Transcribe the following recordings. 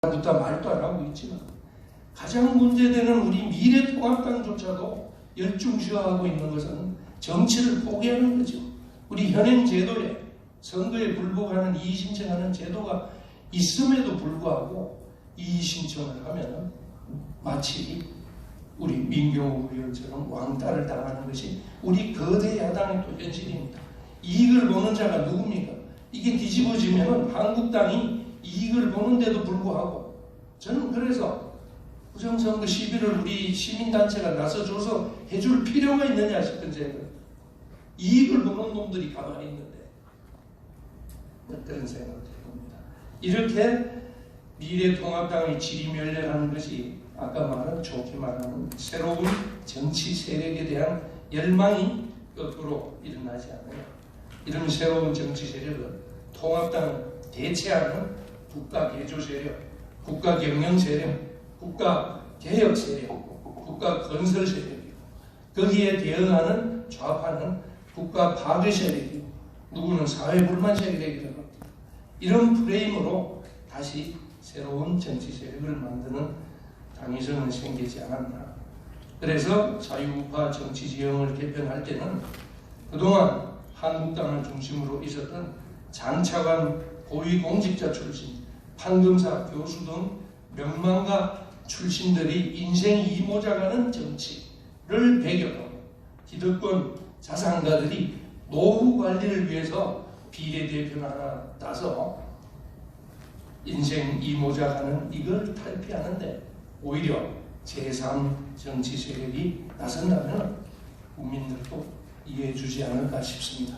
부터 말도 안 하고 있지만 가장 문제되는 우리 미래통합당조차도 열중시하고 있는 것은 정치를 포기하는 거죠. 우리 현행 제도에 선거에 불복하는 이의신청하는 제도가 있음에도 불구하고 이의신청을 하면 마치 우리 민경욱 의원처럼 왕따를 당하는 것이 우리 거대 야당의 또 현실입니다. 이익을 보는 자가 누굽니까? 이게 뒤집어지면 한국당이 이익을 보는데도 불구하고 저는 그래서 부정선거 시비를 우리 시민단체가 나서줘서 해줄 필요가 있느냐 싶은 생각. 이익을 보는 놈들이 가만히 있는데 그런 생각을 해봅니다. 이렇게 미래통합당의 지리멸렬하는 것이 아까 말한 좋게 말하는 새로운 정치 세력에 대한 열망이 거꾸로 일어나지 않느냐. 이런 새로운 정치 세력은 통합당을 대체하는 국가개조 세력, 국가경영 세력, 국가개혁 세력, 국가건설 세력이고 거기에 대응하는 좌파는 국가파괴 세력이고 누구는 사회불만 세력이라고 합니다. 이런 프레임으로 다시 새로운 정치 세력을 만드는 당위성은 생기지 않았나. 그래서 자유우파 정치 지형을 개편할 때는 그동안 한국당을 중심으로 있었던 장차관 고위공직자 출신, 판검사, 교수 등 명망가 출신들이 인생 이모작하는 정치를 배경으로 기득권 자산가들이 노후 관리를 위해서 비례대표를 하나 따서 인생 이모작하는 이걸 탈피하는데 오히려 제3 정치 세력이 나선다면 국민들도 이해해 주지 않을까 싶습니다.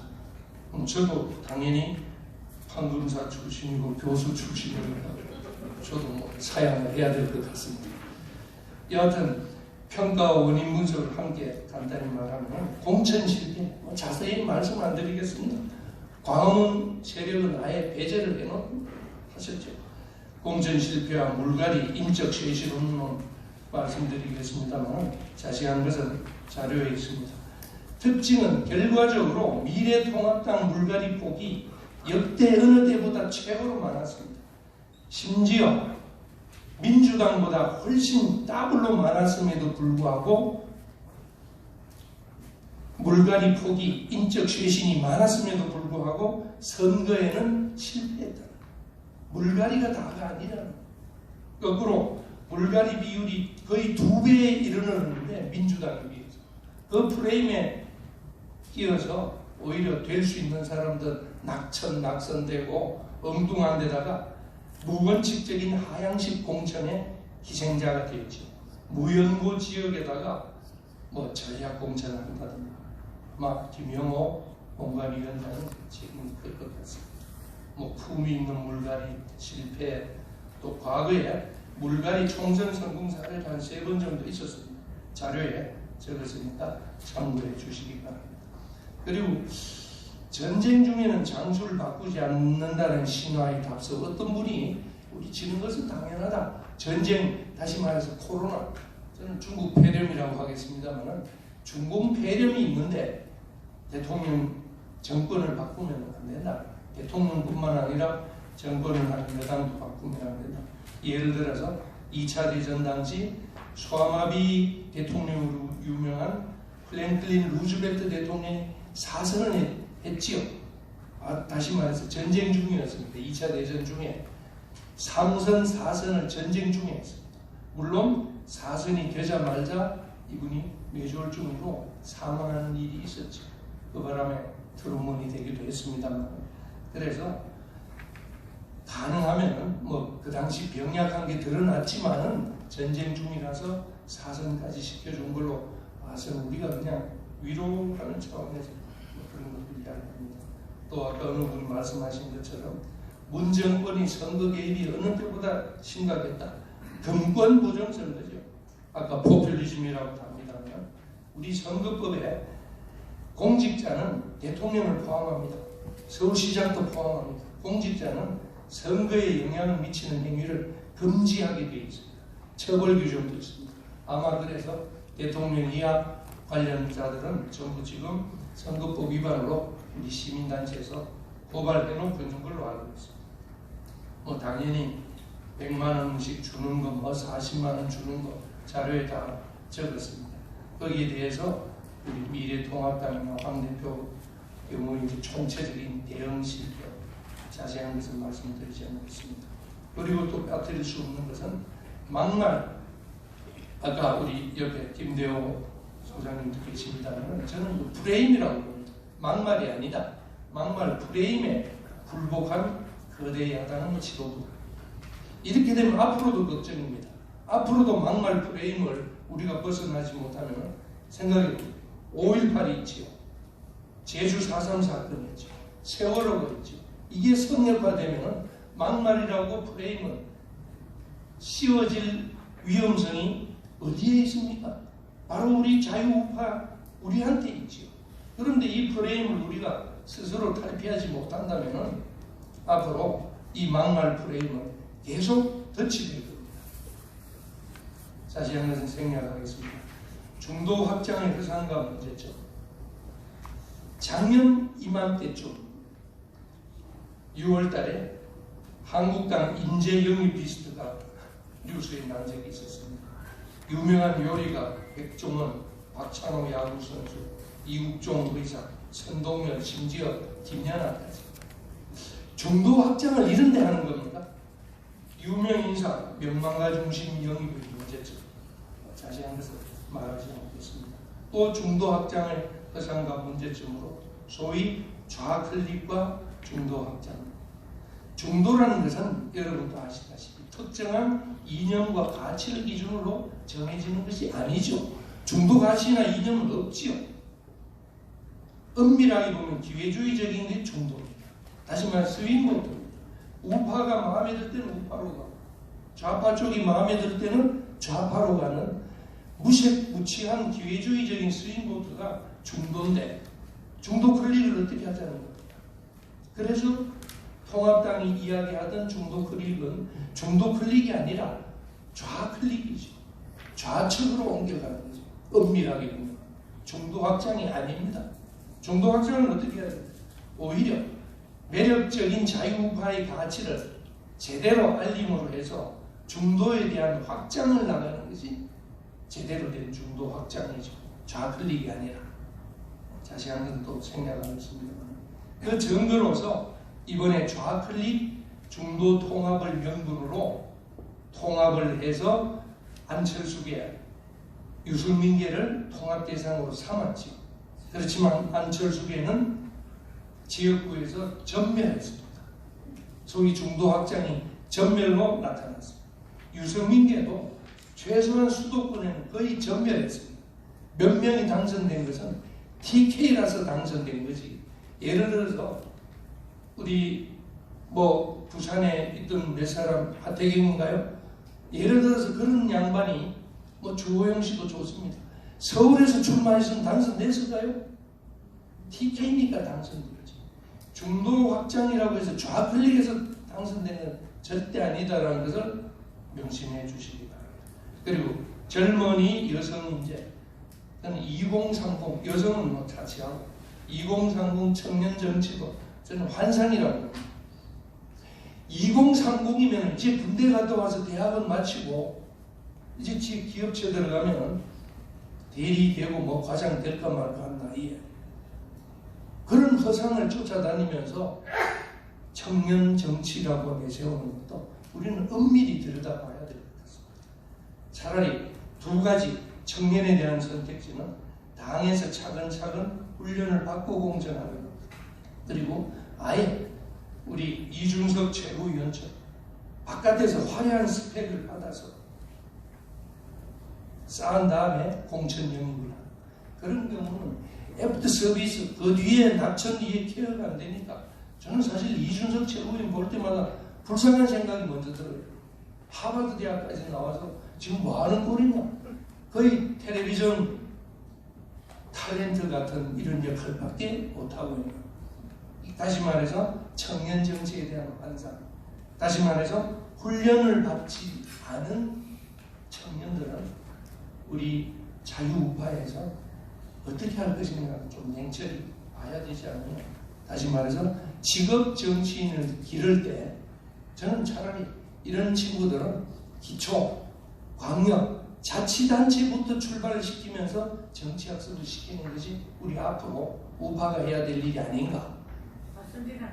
저도 당연히 판검사 출신이고 교수 출신이니까 저도 사양을 해야 될 것 같습니다. 여하튼 평가와 원인 분석을 함께 간단히 말하면 공천 실패 자세히 말씀 안 드리겠습니다. 광화문 세력은 아예 배제를 해놓은 하셨죠. 공천 실패와 물갈이 인적 쇄신론은 말씀드리겠습니다만 자세한 것은 자료에 있습니다. 특징은 결과적으로 미래통합당 물갈이 폭이 역대 어느 때보다 최고로 많았습니다. 심지어 민주당보다 훨씬 더블로 많았음에도 불구하고 물갈이 폭이 인적 쇄신이 많았음에도 불구하고 선거에는 실패했다. 물갈이가 다가 아니라는 거꾸로 물갈이 비율이 거의 2배에 이르렀는데 민주당에 비해서 그 프레임에 끼어서 오히려 될 수 있는 사람들 낙선되고 엉뚱한 데다가 무원칙적인 하향식 공천의 희생자가 되었죠. 무연고 지역에다가 뭐 전략 공천을 한다든가 막 김영호 공관위원장은 책임이 클 것 같습니다. 뭐 품위 있는 물갈이 실패 또 과거에 물갈이 총선 성공사를 한 3번 정도 있었습니다. 자료에 적었으니까 참고해 주시기 바랍니다. 그리고 전쟁 중에는 장수를 바꾸지 않는다는 신화에 답서 어떤 분이 우리 지는 것은 당연하다. 전쟁 다시 말해서 코로나 저는 중국 폐렴이라고 하겠습니다만 중국 폐렴이 있는데 대통령 정권을 바꾸면 안 된다. 대통령뿐만 아니라 정권을 한 여당도 바꾸면 안 된다. 예를 들어서 2차 대전 당시 소아마비 대통령으로 유명한 프랭클린 루즈벨트 대통령이 사선을 했지요. 다시 말해서 전쟁 중이었습니다. 2차 대전 중에 3선, 4선을 전쟁 중에 했습니다. 물론 4선이 되자마자 이분이 뇌졸중으로 사망하는 일이 있었죠. 그 바람에 트루먼이 되기도 했습니다만 그래서 가능하면 뭐 그 당시 병약한 게 드러났지만은 전쟁 중이라서 사선까지 시켜준 걸로 봐서 우리가 그냥 위로하는 차원에서 그런 것을 이야기합니다. 또 아까 어느 분이 말씀하신 것처럼 문 정권이 선거 개입이 어느 때보다 심각했다. 금권 부정 선거죠. 아까 포퓰리즘이라고 합니다만 우리 선거법에 공직자는 대통령을 포함합니다. 서울시장도 포함합니다. 공직자는 선거에 영향을 미치는 행위를 금지하게 되어 있습니다. 처벌 규정도 있습니다. 아마 그래서 대통령 이하 관련자들은 전부 지금 선거법 위반으로 우리 시민단체에서 고발해놓고 있는 걸로 알고 있습니다. 뭐 당연히 100만 원씩 주는 거, 뭐 40만 원 주는 거 자료에 다 적었습니다. 거기에 대해서 우리 미래통합당이나 황 대표 경우에 이제 총체적인 대응 실패 자세한 것을 말씀드리지 않겠습니다. 그리고 또 빠뜨릴 수 없는 것은 막말, 아까 우리 옆에 김대호 소장님도 계십니다만 저는 그 프레임이라고 봅니다. 막말이 아니다. 막말 프레임에 굴복한 거대 야당의 지도부. 이렇게 되면 앞으로도 걱정입니다. 앞으로도 막말 프레임을 우리가 벗어나지 못하면 생각해보세요. 5.18이 있지요. 제주 4.3 사건이 있죠. 세월호가 있죠. 이게 성역화되면 막말이라고 프레임은 씌워질 위험성이 어디에 있습니까? 바로 우리 자유우파 우리한테 있지요. 그런데 이 프레임을 우리가 스스로 탈피하지 못한다면 앞으로 이 막말 프레임은 계속 덧치게 됩니다. 자세한 것은 생략하겠습니다. 중도 확장의 허상과 문제죠. 작년 이맘때쯤 6월달에 한국당 인재영입 리스트가 뉴스에 난 적이 있었습니다. 유명한 요리가 백종원, 박찬호 야구선수, 이국종 의사, 선동열, 심지어 김연아까지. 중도 확장을 이런 데 하는 겁니다. 유명 인사 명망가 중심 영입의 문제점. 자세한 것을 말하지 않겠습니다. 또 중도 확장의 허상과 문제점으로 소위 좌클릭과 중도 확장. 중도라는 것은 여러분도 아시다시피 특정한 이념과 가치를 기준으로 정해지는 것이 아니죠. 중도 가치나 이념은 없지요. 엄밀하게 보면 기회주의적인 게 중도입니다. 다시 말해 스윙보트입니다. 우파가 마음에 들 때는 우파로 가고 좌파 쪽이 마음에 들 때는 좌파로 가는 무시한 기회주의적인 스윙보트가 중도인데 중도 클릭을 어떻게 하자는 겁니다. 그래서 통합당이 이야기하던 중도 클릭은 중도 클릭이 아니라 좌클릭이죠. 좌측으로 옮겨가는 거죠. 엄밀하게 보면 중도 확장이 아닙니다. 중도 확장은 어떻게 해야 됩니까? 오히려 매력적인 자유우파의 가치를 제대로 알림으로 해서 중도에 대한 확장을 나가는 것이 제대로 된 중도 확장이죠. 좌클릭이 아니라. 자세한 것은 또 생략하겠습니다만 그 증거로서 이번에 좌클릭 중도 통합을 명분으로 통합을 해서 안철수계, 유승민계를 통합 대상으로 삼았죠. 그렇지만 안철수계는 지역구에서 전멸했습니다. 소위 중도 확장이 전멸로 나타났습니다. 유승민계도 최소한 수도권에는 거의 전멸했습니다. 몇 명이 당선된 것은 TK라서 당선된 거지. 예를 들어서 우리 부산에 있던 몇 사람 하태경인가요? 예를 들어서 그런 양반이 주호영 씨도 좋습니다. 서울에서 출마했으면 당선됐을까요? TK니까 당선된 거지. 중도 확장이라고 해서 좌클릭해서 당선된 건 절대 아니다라는 것을 명심해 주시기 바랍니다. 그리고 젊은이 여성 인재, 2030 여성은 차치하고 2030 청년 정치도 저는 환상이라고 합니다. 2030이면 이제 군대 갔다 와서 대학은 마치고 이제 기업체 들어가면 대리 되고 과장 될까 말까 한 나이에 그런 허상을 쫓아다니면서 청년 정치라고 내세우는 것도 우리는 엄밀히 들여다봐야 될 것 같습니다. 차라리 두 가지 청년에 대한 선택지는 당에서 차근차근 훈련을 받고 공정하는 것. 그리고 아예 우리 이준석 최고위원처럼 바깥에서 화려한 스펙을 받아서 쌓은 다음에 공천 영입을 하는 그런 경우는 애프터 서비스 그 뒤에 낙천 뒤에 케어가 안 되니까 저는 사실 이준석 최고위원 볼 때마다 불쌍한 생각이 먼저 들어요. 하버드 대학까지 나와서 지금 뭐 하는 꼴이냐. 거의 텔레비전 탤런트 같은 이런 역할밖에 못하고 있는 거예요. 다시 말해서 청년 정치에 대한 환상, 다시 말해서 훈련을 받지 않은 청년들은 우리 자유우파에서 어떻게 할 것인가 좀 냉철히 봐야 되지 않느냐. 다시 말해서 직업 정치인을 기를 때 저는 차라리 이런 친구들은 기초, 광역, 자치단체부터 출발을 시키면서 정치학습을 시키는 것이 우리 앞으로 우파가 해야 될 일이 아닌가. 맞습니다.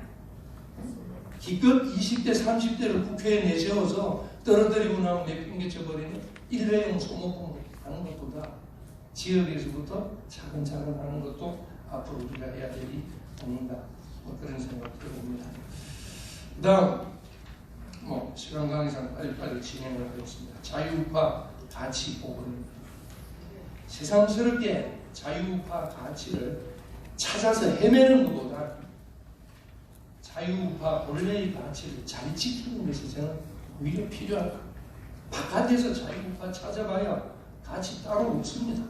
기껏 20대, 30대를 국회에 내세워서 떨어뜨리고 나면 내팽개쳐버리는 일회용 소모품을 하는 것보다 지역에서부터 차근차근 하는 것도 앞으로 우리가 해야 될 일이 아닌가. 그런 생각이 듭니다. 그 다음, 시간 관계상 빨리빨리 진행을 하겠습니다. 자유우파 가치 보고입니다. 새삼스럽게 자유우파 가치를 찾아서 헤매는 것보다 자유우파 본래의 가치를 잘 지키는 것이 저는 오히려 필요하다. 바깥에서 자유우파 찾아봐야 가치 따로 없습니다.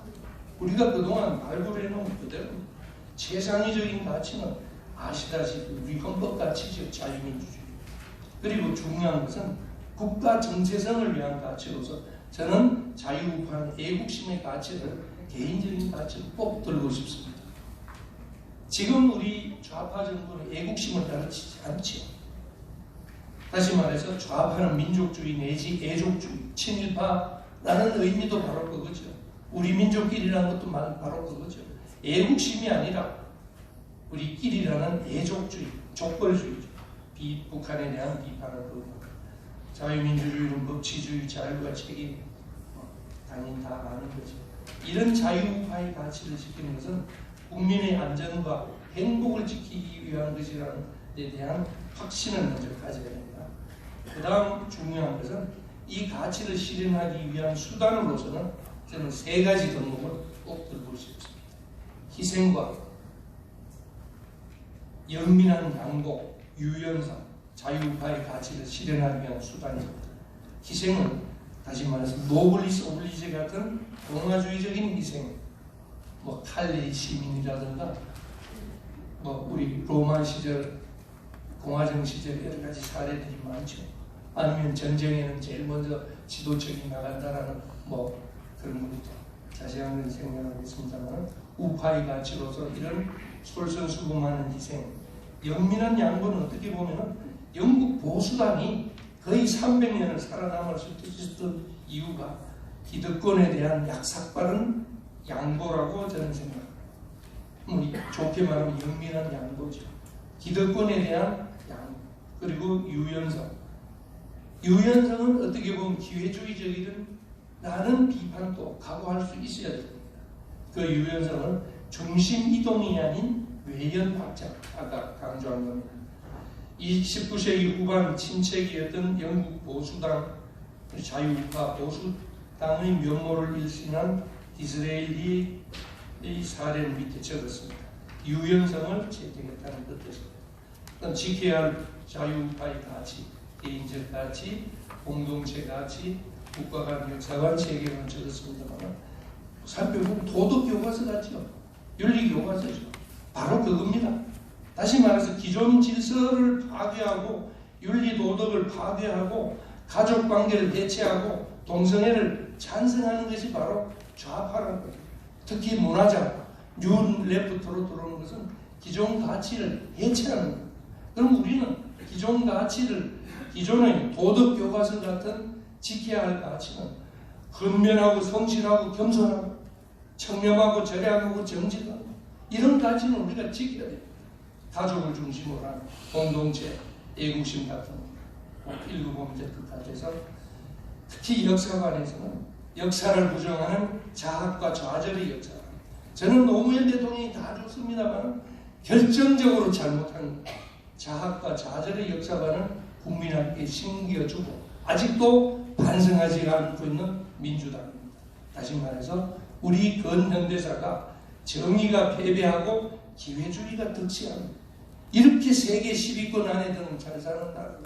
우리가 그동안 발굴해놓은 그대로 최상위적인 가치는 아시다시피 우리 헌법 가치죠. 자유민주주의. 그리고 중요한 것은 국가 정체성을 위한 가치로서 저는 자유우파는 애국심의 가치를 개인적인 가치로 꼭 들고 싶습니다. 지금 우리 좌파 정부는 애국심을 가르치지 않죠. 다시 말해서 좌파는 민족주의 내지 애족주의, 친일파라는 의미도 바로 그거죠. 우리 민족끼리라는 것도 바로 그거죠. 애국심이 아니라 우리끼리라는 애족주의, 족벌주의죠. 북한에 대한 비판을 하고 자유민주주의는 법치주의, 자유와 책임 당연히 다 아는 거죠. 이런 자유우파의 가치를 지키는 것은 국민의 안전과 행복을 지키기 위한 것이라는 데 대한 확신을 먼저 가져야 됩니다. 그 다음 중요한 것은 이 가치를 실현하기 위한 수단으로서는 저는 세 가지 덕목을 꼭 들고 싶습니다. 희생과 연민한 양보, 유연성, 자유우파의 가치를 실현하기 위한 수단입니다. 희생은 다시 말해서 노블리스 오블리제 같은 공화주의적인 희생, 칼리 시민이라든가 우리 로마 시절, 공화정 시절 여러 가지 사례들이 많죠. 아니면 전쟁에는 제일 먼저 지도책이 나간다라는 그런 것도 자세한 건 생각하겠습니다만 우파의 가치로서 이런 솔선수범하는 희생, 연민한 양보는 어떻게 보면 영국 보수당이 거의 300년을 살아남을 수 있었던 이유가 기득권에 대한 약삭빠른 양보라고 저는 생각합니다. 좋게 말하면 연민한 양보죠. 기득권에 대한 양보, 그리고 유연성. 유연성은 어떻게 보면 기회주의적이든 라는 비판도 각오할 수 있어야 됩니다. 그 유연성은 중심 이동이 아닌 외연 확장, 아까 강조한 겁니다. 이 19세기 후반 친책이었던 영국 보수당, 자유우파 보수당의 면모를 일신한 디스레일리의 사례를 밑에 적었습니다. 유연성을 채택했다는 뜻입니다. 지켜야 할 자유우파의 가치, 개인적 가치, 공동체 가치, 국가 간 역사관 체계를 적었습니다만 살펴보면 도덕 교과서 같죠. 윤리 교과서죠. 바로 그겁니다. 다시 말해서 기존 질서를 파괴하고 윤리 도덕을 파괴하고 가족 관계를 해체하고 동성애를 찬성하는 것이 바로 좌파라는 거죠. 특히 문화자, 뉴 레프트로 들어오는 것은 기존 가치를 해체하는 거예요. 그럼 우리는 기존 가치를, 기존의 도덕 교과서 같은 지켜야 할 가치는 근면하고 성실하고 겸손하고 청렴하고 절약하고 정직하고 이런 가치는 우리가 지켜야 돼요. 가족을 중심으로 하는 공동체, 애국심 같은 거 읽어보면 될 것 같아서 특히 역사관에서는 역사를 부정하는 자학과 좌절의 역사. 저는 노무현 대통령이 다 좋습니다만 결정적으로 잘못한 자학과 좌절의 역사관은 국민에게 심겨주고 아직도 반성하지 않고 있는 민주당입니다. 다시 말해서 우리 근현대사가 정의가 패배하고 기회주의가 득세합니다. 이렇게 세계 10위권 안에 드는 잘 사는 나라가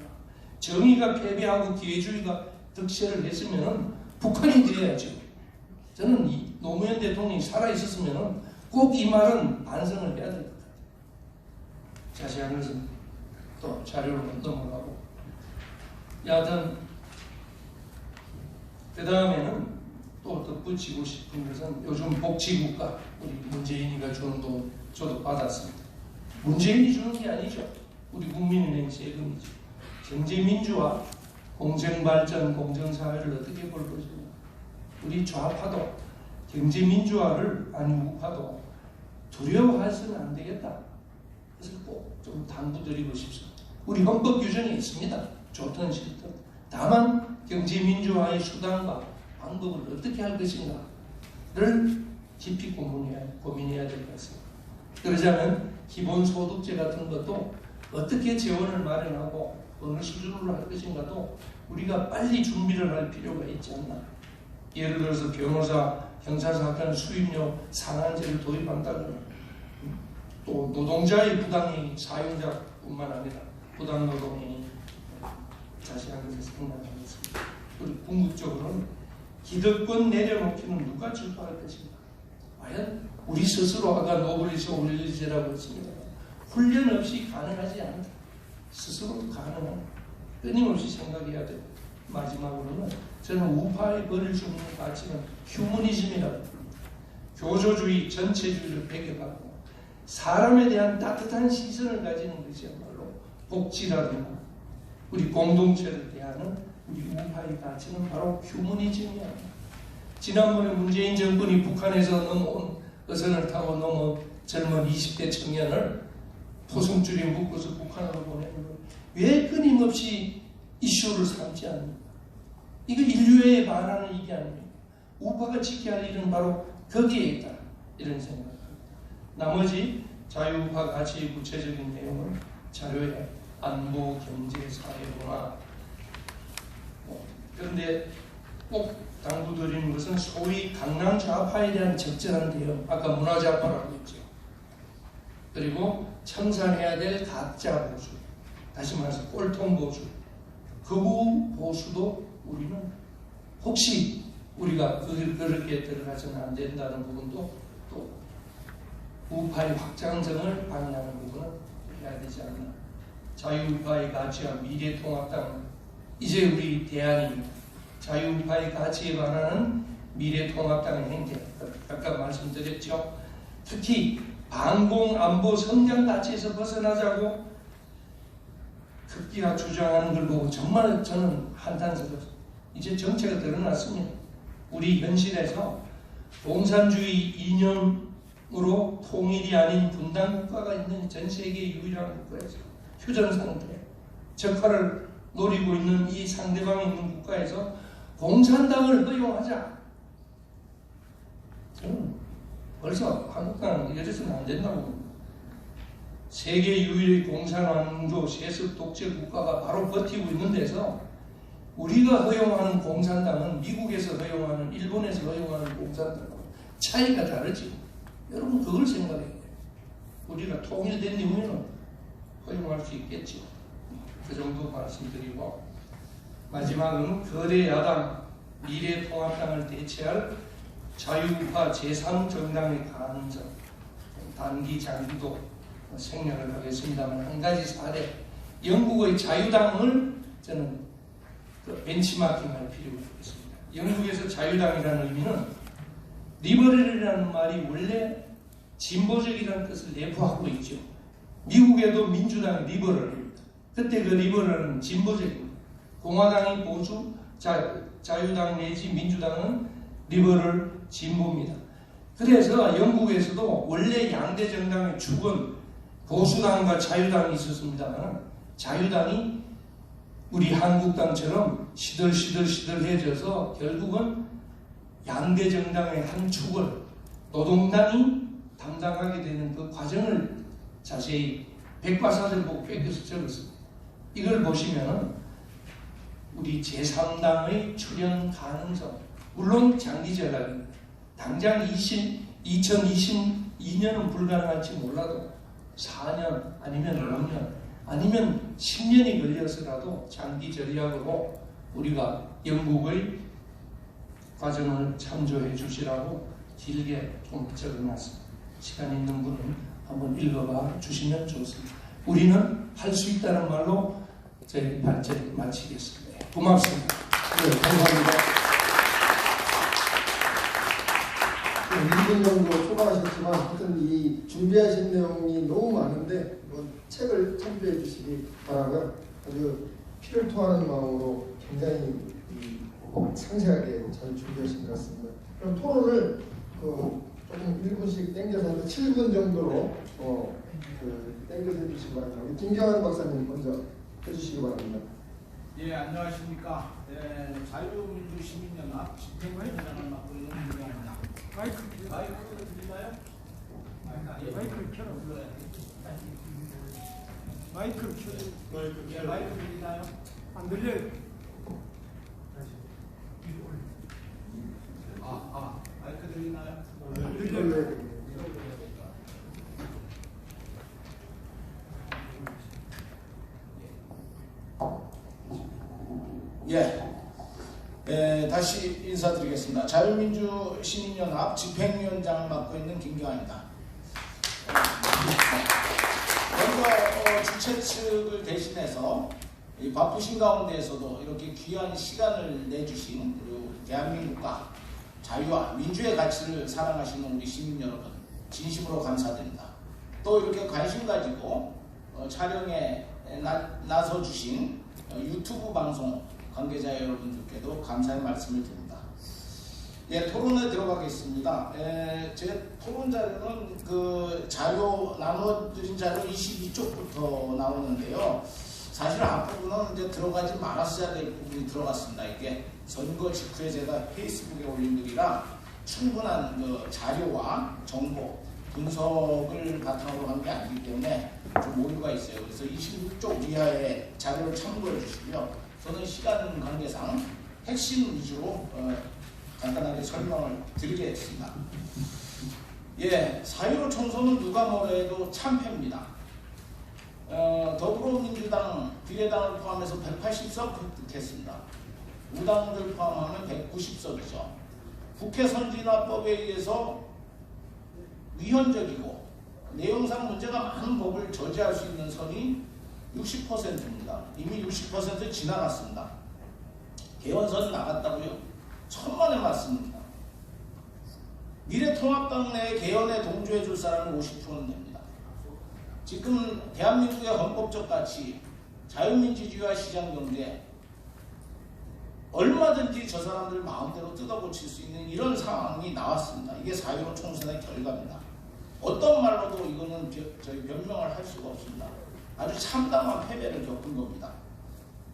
정의가 패배하고 기회주의가 득세를 했으면 북한이 되어야죠. 저는 이 노무현 대통령이 살아있었으면 꼭 이 말은 반성을 해야 될 것 같아요. 자세한 것은 또 자료로 넘어가고 여하튼 그 다음에는 또 덧붙이고 싶은 것은 요즘 복지국가 우리 문재인이가 주는 돈 저도 받았습니다. 문재인이 주는 게 아니죠. 우리 국민은행 세금이죠. 경제민주화, 공정발전, 공정사회를 어떻게 볼 것이냐. 우리 좌파도 경제민주화를 아니 우파도 두려워해서는 안 되겠다. 그래서 꼭 좀 당부드리고 싶습니다. 우리 헌법 규정에 있습니다. 좋든 싫든. 다만 경제민주화의 수단과 방법을 어떻게 할 것인가를 깊이 고민해야 될 것 같습니다. 그러자면 기본소득제 같은 것도 어떻게 재원을 마련하고 어느 수준으로 할 것인가도 우리가 빨리 준비를 할 필요가 있지 않나. 예를 들어서 변호사, 형사사건 수임료 상한제를 도입한다거나 또 노동자의 부당이 사용자뿐만 아니라 부당노동이 자세한 것을 생각하겠습니다. 그리고 궁극적으로는 기득권 내려놓기는 누가 주도할 것인가. 과연 우리 스스로 아까 노블리스 올리제라고 했습니다. 훈련 없이 가능하지 않다. 스스로 가능한 끊임없이 생각해야 돼요. 마지막으로는 저는 우파의 벌을 주는 가치는 휴머니즘이라고 합니다. 교조주의, 전체주의를 배격하고 사람에 대한 따뜻한 시선을 가지는 것이야말로 복지라든가 우리 공동체를 대하는 우리 우파의 가치는 바로 휴머니즘이야. 지난번에 문재인 정권이 북한에서 넘어온 어선을 타고 넘어온 젊은 20대 청년을 포승줄에 묶어서 북한으로 보내는 걸 왜 끊임없이 이슈를 삼지 않습니까? 이거 인류에 반하는 일이 아닙니까? 우파가 지켜야 할 일은 바로 거기에 있다. 이런 생각을 합니다. 나머지 자유우파 가치의 구체적인 내용은 자료에 안보, 경제, 사회문화 그런데 꼭 당부드리는 것은 소위 강남 좌파에 대한 적절한 대응, 아까 문화좌파라고 했죠. 그리고 청산해야 될 가짜 보수, 다시 말해서 꼴통 보수, 극우 보수도 우리는 혹시 우리가 그렇게 들어가서는 안 된다는 부분도 또 우파의 확장성을 방해하는 부분은 해야 되지 않나. 자유우파의 가치와 미래통합당, 이제 우리 대안입니다. 자유우파의 가치에 반하는 미래통합당의 행태, 아까 말씀드렸죠. 특히 반공, 안보, 성장 가치에서 벗어나자고 급기야 주장하는 걸 보고 정말 저는 한탄스럽습니다. 이제 정체가 드러났습니다. 우리 현실에서 공산주의 이념으로 통일이 아닌 분단국가가 있는 전 세계 유일한 국가에서 휴전 상태, 적화를 노리고 있는 이 상대방이 있는 국가에서 공산당을 허용하자. 저는 벌써 한국당은 이래서는 안 된다고 봅니다. 세계 유일의 공산왕조 세습 독재 국가가 바로 버티고 있는 데서 우리가 허용하는 공산당은 미국에서 허용하는, 일본에서 허용하는 공산당은 차이가 다르지. 여러분 그걸 생각해야 돼요. 우리가 통일된 이후에는 허용할 수 있겠죠. 그 정도 말씀드리고, 마지막은 거대 야당 미래통합당을 대체할 자유우파 제3정당의 가능성, 단기 장기도 생략을 하겠습니다만 한 가지 사례, 영국의 자유당을 저는 벤치마킹할 필요가 있습니다. 영국에서 자유당이라는 의미는 리버럴이라는 말이 원래 진보적이라는 뜻을 내포하고 있죠. 미국에도 민주당이 리버럴입니다. 그때 그 리버럴은 진보적입니다. 공화당이 보수, 자유당 내지 민주당은 리버럴 진보입니다. 그래서 영국에서도 원래 양대 정당의 축은 보수당과 자유당이 있었습니다만 자유당이 우리 한국당처럼 시들시들해져서 결국은 양대 정당의 한 축을 노동당이 담당하게 되는 그 과정을 자세히 백과사전 보고 뺏겨서 적었습니다. 이걸 보시면 우리 제3당의 출현 가능성, 물론 장기 전략입니다. 당장 2022년은 불가능할지 몰라도 4년 아니면 5년 아니면 10년이 걸려서라도 장기 전략으로 우리가 영국의 과정을 참조해 주시라고 길게 좀 적어놨습니다. 시간 있는 분은 한번 읽어봐 주시면 좋습니다. 우리는 할 수 있다는 말로 저희 발제를 마치겠습니다. 고맙습니다. 네, 감사합니다. 1분 정도 초과하셨지만 하여튼 이 준비하신 내용이 너무 많은데 책을 참조해 주시기 바라고요. 아주 피를 토하는 마음으로 굉장히 상세하게 잘 준비하신 것 같습니다. 그럼 토론을 조금 1분씩 땡겨서 한 7분 정도로 땡겨서 해주시기 바랍니다. 우리 김경환 박사님 먼저 해주시기 바랍니다. 예, 안녕하십니까. 자유민주시민연합 집행위원장을 맡고 있는 김경환입니다. 마이크를 들리나요? 마이크를 켜라. 마이크를 켜라. 예, 마이크 들리나요? 안 들려요. 마이크 들리나요? 안 들려요. 다시 인사드리겠습니다. 자유민주시민연합 집행위원장을 맡고 있는 김경환입니다. 먼저 주최 측을 대신해서 이 바쁘신 가운데에서도 이렇게 귀한 시간을 내주신 그리고 대한민국과 자유와 민주의 가치를 사랑하시는 우리 시민 여러분 진심으로 감사드립니다. 또 이렇게 관심 가지고 촬영에 나서주신 유튜브 방송 관계자 여러분들께도 감사의 말씀을 드립니다. 예, 토론에 들어가겠습니다. 제 토론 자료는 그 자료 나눠드린 자료 22쪽부터 나오는데요. 사실 앞부분은 이제 들어가지 말았어야 될 부분이 들어갔습니다. 이게 선거 직후에 제가 페이스북에 올린 글이라 충분한 그 자료와 정보, 분석을 바탕으로 한 게 아니기 때문에 좀 오류가 있어요. 그래서 26쪽 이하의 자료를 참고해 주시고요. 저는 시간 관계상 핵심 위주로 간단하게 설명을 드리겠습니다. 예, 4.15 총선은 누가 뭐래도 참패입니다. 더불어민주당, 비례당을 포함해서 180석 획득했습니다. 우당들 포함하면 190석이죠. 국회 선진화법에 의해서 위헌적이고 내용상 문제가 많은 법을 저지할 수 있는 선이 60%입니다. 이미 60% 지나갔습니다. 개헌선이 나갔다고요? 천만에 맞습니다. 미래통합당 내 개헌에 동조해 줄 사람은 50%는 됩니다. 지금 대한민국의 헌법적 가치, 자유민주주의와 시장경제 얼마든지 저 사람들 마음대로 뜯어고칠 수 있는 이런 상황이 나왔습니다. 이게 4.15 총선의 결과입니다. 어떤 말로도 이거는 저희 변명을 할 수가 없습니다. 아주 참담한 패배를 겪은 겁니다.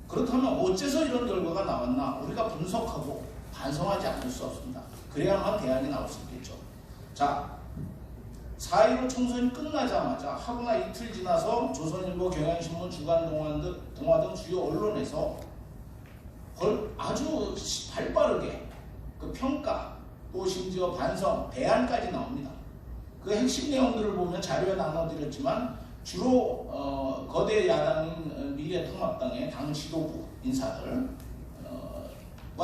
그렇다면 어째서 이런 결과가 나왔나 우리가 분석하고 반성하지 않을 수 없습니다. 그래야만 대안이 나올 수 있겠죠. 자, 4.15 총선이 끝나자마자 하루나 이틀 지나서 조선일보, 경향신문, 주간동화 등 주요 언론에서 아주 발빠르게 그 평가 또 심지어 반성, 대안까지 나옵니다. 그 핵심 내용들을 보면 자료에 나눠드렸지만 주로 거대 야당인 미래통합당의 당 지도부 인사들과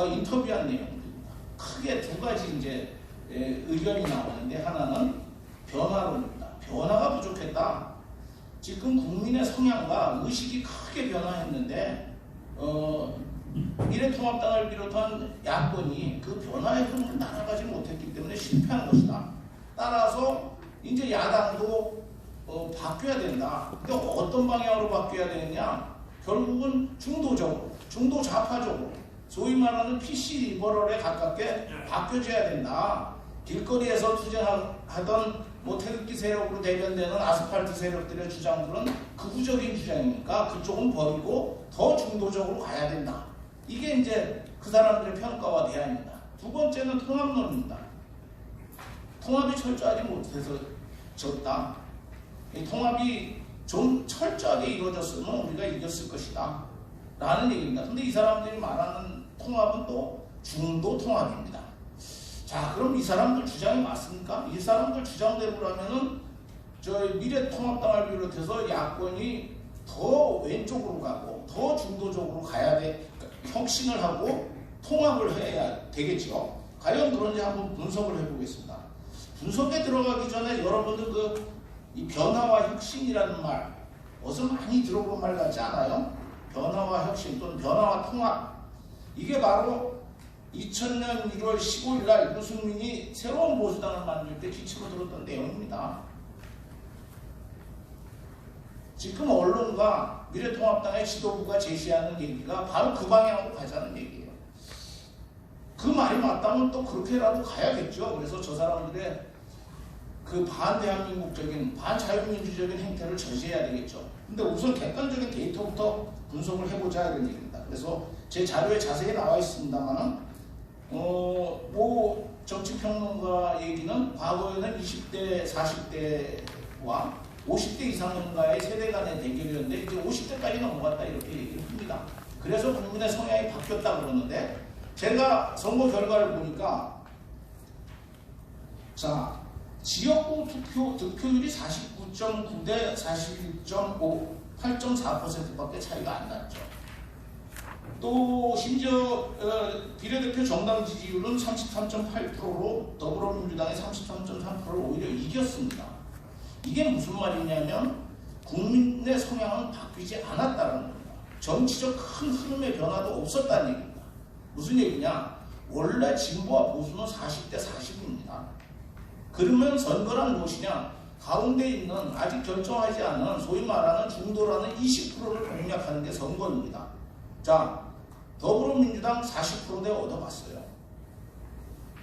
인터뷰한 내용들입니다. 크게 두 가지 이제 의견이 나오는데 하나는 변화론입니다. 변화가 부족했다. 지금 국민의 성향과 의식이 크게 변화했는데 미래통합당을 비롯한 야권이 그 변화의 흐름을 따라가지 못했기 때문에 실패한 것이다. 따라서 이제 야당도 바뀌어야 된다. 근데 어떤 방향으로 바뀌어야 되느냐? 결국은 중도적으로, 중도 좌파적으로 소위 말하는 PC 리버럴에 가깝게 바뀌어져야 된다. 길거리에서 투쟁하던 태극기 세력으로 대변되는 아스팔트 세력들의 주장들은 극우적인 주장이니까 그쪽은 버리고 더 중도적으로 가야 된다. 이게 이제 그 사람들의 평가와 대안입니다. 두 번째는 통합론입니다. 통합이 철저하지 못해서 졌다. 이 통합이 좀 철저하게 이루어졌으면 우리가 이겼을 것이다 라는 얘기입니다. 근데 이 사람들이 말하는 통합은 또 중도 통합입니다. 자, 그럼 이 사람들 주장이 맞습니까? 이 사람들 주장대로라면은 미래통합당을 비롯해서 야권이 더 왼쪽으로 가고 더 중도적으로 가야 돼. 혁신을 하고 통합을 해야 되겠죠. 과연 그런지 한번 분석을 해보겠습니다. 분석에 들어가기 전에 여러분들 이 변화와 혁신이라는 말 어디서 많이 들어본 말 같지 않아요? 변화와 혁신 또는 변화와 통합, 이게 바로 2000년 1월 15일 날 유승민이 새로운 보수당을 만들 때 기치로 들었던 내용입니다. 지금 언론과 미래통합당의 지도부가 제시하는 얘기가 바로 그 방향으로 가자는 얘기예요. 그 말이 맞다면 또 그렇게라도 가야겠죠. 그래서 저 사람들의 그 반대한민국적인 반자유민주적인 행태를 저지해야 되겠죠. 근데 우선 객관적인 데이터부터 분석을 해보자 이런 얘기입니다. 그래서 제 자료에 자세히 나와 있습니다만은 뭐 정치평론가 얘기는 과거에는 20대, 40대와 50대 이상인가의 세대 간의 대결이었는데 이제 50대까지 넘어갔다 이렇게 얘기를 합니다. 그래서 국민의 성향이 바뀌었다 그러는데 제가 선거 결과를 보니까 자 지역구 득표율이 49.9 대 41.5, 8.4%밖에 차이가 안 났죠. 또 심지어 비례대표 정당 지지율은 33.8%로 더불어민주당이 33.3%를 오히려 이겼습니다. 이게 무슨 말이냐면 국민의 성향은 바뀌지 않았다는 겁니다. 정치적 큰 흐름의 변화도 없었다는 얘기입니다. 무슨 얘기냐? 원래 진보와 보수는 40대 40입니다. 그러면 선거란 무엇이냐? 가운데 있는 아직 결정하지 않은 소위 말하는 중도라는 20%를 공략하는 게 선거입니다. 자, 더불어민주당 40%대 얻어갔어요.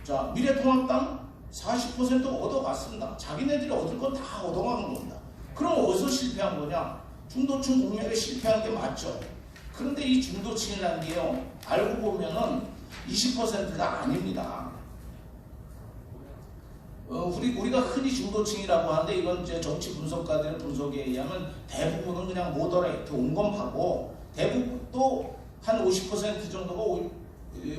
자, 미래통합당 40% 얻어갔습니다. 자기네들이 얻을 건 다 얻어가는 겁니다. 그럼 어디서 실패한 거냐? 중도층 공략에 실패한 게 맞죠. 그런데 이 중도층이라는 게요, 알고 보면은 20%가 아닙니다. 우리가 흔히 중도층이라고 하는데 이건 이제 정치 분석가들의 분석에 의하면 대부분은 그냥 모더레이트, 온건파고 대부분 또 한 50% 정도가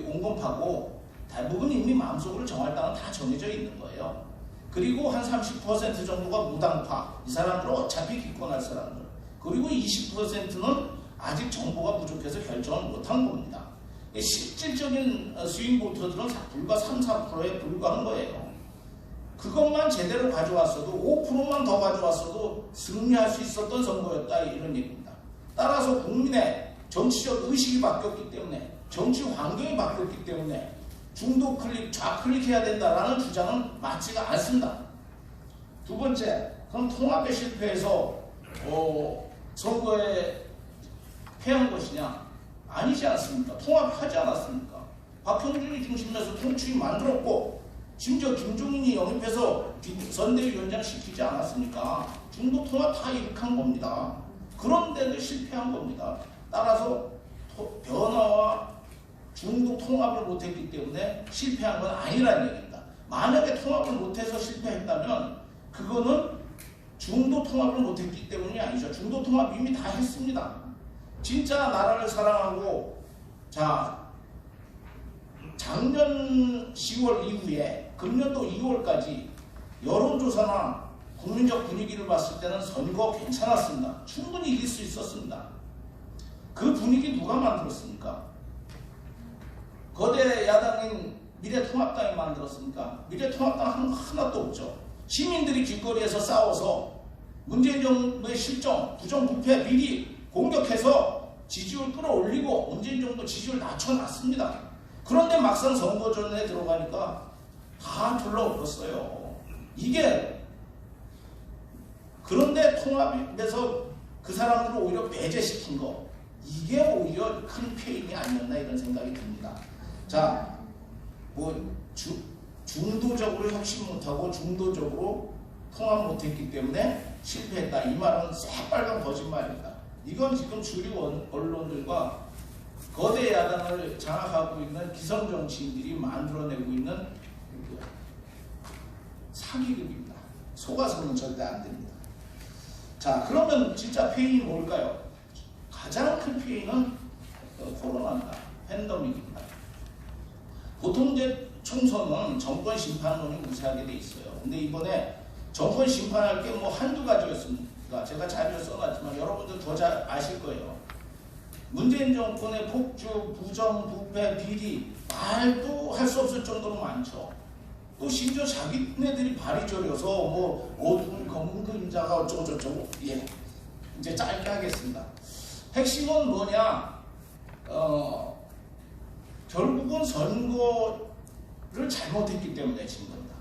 온건파고 대부분 이미 마음속으로 정할 당은 다 정해져 있는 거예요. 그리고 한 30% 정도가 무당파, 이 사람들은 어차피 기권할 사람들. 그리고 20%는 아직 정보가 부족해서 결정을 못한 겁니다. 실질적인 스윙 보터들은 불과 3, 4%에 불과한 거예요. 그것만 제대로 가져왔어도 5%만 더 가져왔어도 승리할 수 있었던 선거였다 이런 얘기입니다. 따라서 국민의 정치적 의식이 바뀌었기 때문에 정치 환경이 바뀌었기 때문에 중도 클릭, 좌클릭 해야 된다라는 주장은 맞지가 않습니다. 두 번째, 그럼 통합에 실패해서 선거에 패한 것이냐? 아니지 않습니까? 통합하지 않았습니까? 박형준이 중심에서 통추위 만들었고 심지어 김종인이 영입해서 선대위원장 시키지 않았습니까? 중도 통합 다 일으킨 겁니다. 그런데도 실패한 겁니다. 따라서 변화와 중도 통합을 못했기 때문에 실패한 건 아니라는 얘기입니다. 만약에 통합을 못해서 실패했다면 그거는 중도 통합을 못했기 때문이 아니죠. 중도 통합 이미 다 했습니다. 진짜 나라를 사랑하고 자 작년 10월 이후에 금년도 2월까지 여론조사나 국민적 분위기를 봤을 때는 선거 괜찮았습니다. 충분히 이길 수 있었습니다. 그 분위기 누가 만들었습니까? 거대 야당인 미래통합당이 만들었습니까? 미래통합당 하나도 없죠. 시민들이 길거리에서 싸워서 문재인 정부의 실정, 부정부패, 비리 공격해서 지지율 끌어올리고 문재인 정부 지지율 낮춰놨습니다. 그런데 막상 선거전에 들어가니까 다 둘러엎었어요. 이게 그런데 통합에서 그 사람들을 오히려 배제시킨 거, 이게 오히려 큰 페인이 아니었나 이런 생각이 듭니다. 자, 뭐 중도적으로 혁신 못하고 중도적으로 통합 못했기 때문에 실패했다. 이 말은 새빨간 거짓말입니다. 이건 지금 주류 언론들과 거대 야당을 장악하고 있는 기성 정치인들이 만들어내고 있는 사기극입니다. 속아서는 절대 안 됩니다. 자, 그러면 진짜 페인이 뭘까요? 가장 큰 페인은 코로나입니다. 팬데믹입니다. 보통 이제 총선은 정권 심판론이 우세하게 돼 있어요. 근데 이번에 정권 심판할 게 뭐 한두 가지였습니다. 제가 자료에 써놨지만 여러분들 더 잘 아실 거예요. 문재인 정권의 폭주, 부정, 부패, 비리 말도 할 수 없을 정도로 많죠. 또 심지어 자기네들이 발이 저려서 뭐 어두운 검은 그림자가 어쩌고 저쩌고. 예, 이제 짧게 하겠습니다. 핵심은 뭐냐? 결국은 선거를 잘못했기 때문에 진 겁니다.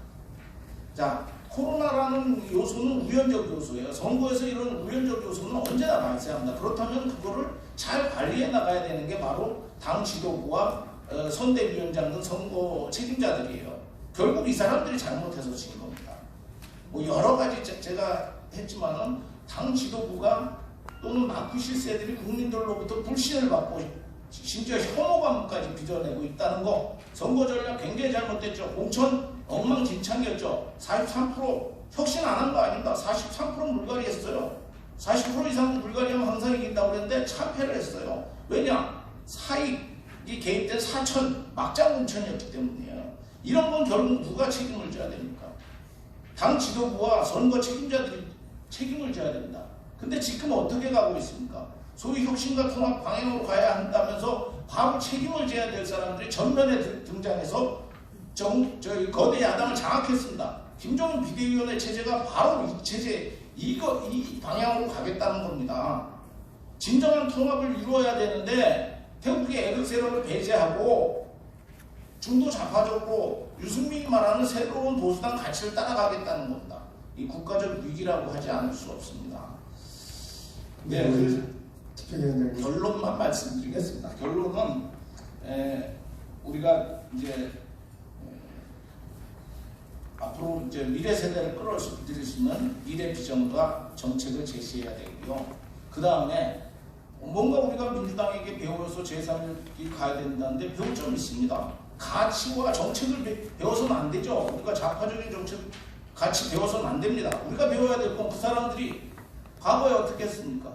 자, 코로나라는 요소는 우연적 요소예요. 선거에서 이런 우연적 요소는 언제나 발생합니다. 그렇다면 그거를 잘 관리해 나가야 되는 게 바로 당 지도부와 선대위원장 등 선거 책임자들이에요. 결국 이 사람들이 잘못해서 진 겁니다. 뭐 여러 가지 제가 했지만은 당 지도부가 또는 마크 실세들이 국민들로부터 불신을 받고 심지어 혐오감까지 빚어내고 있다는 거, 선거 전략 굉장히 잘못됐죠. 공천 엉망진창이었죠. 43% 혁신 안 한 거 아닙니다. 43% 물갈이 했어요. 40% 이상 물갈이하면 항상 이긴다고 그랬는데 참패를 했어요. 왜냐? 사익이 개입된 사천 막장 공천이었기 때문이에요. 이런 건 결국 누가 책임을 져야 됩니까? 당 지도부와 선거 책임자들이 책임을 져야 됩니다. 근데 지금 어떻게 가고 있습니까? 소위 혁신과 통합 방향으로 가야 한다면서 바로 책임을 져야 될 사람들이 전면에 등장해서 저희 거대 야당을 장악했습니다. 김종인 비대위원회 체제가 바로 이 체제, 이 방향으로 가겠다는 겁니다. 진정한 통합을 이루어야 되는데 태국의 에르세로를 배제하고 중도 좌파적으로 유승민이 말하는 새로운 보수당 가치를 따라가겠다는 겁니다. 이 국가적 위기라고 하지 않을 수 없습니다. 네, 결론만 말씀드리겠습니다. 결론은 우리가 이제 앞으로 이제 미래 세대를 끌어들일 수 있는 미래 비전과 정책을 제시해야 되고요. 그 다음에 뭔가 우리가 민주당에게 배워서 제3이 가야 된다는데 배울 점이 있습니다. 가치와 정책을 배워서는 안 되죠. 우리가 좌파적인 정책 같이 배워서는 안 됩니다. 우리가 배워야 될 건 그 사람들이 과거에 어떻게 했습니까?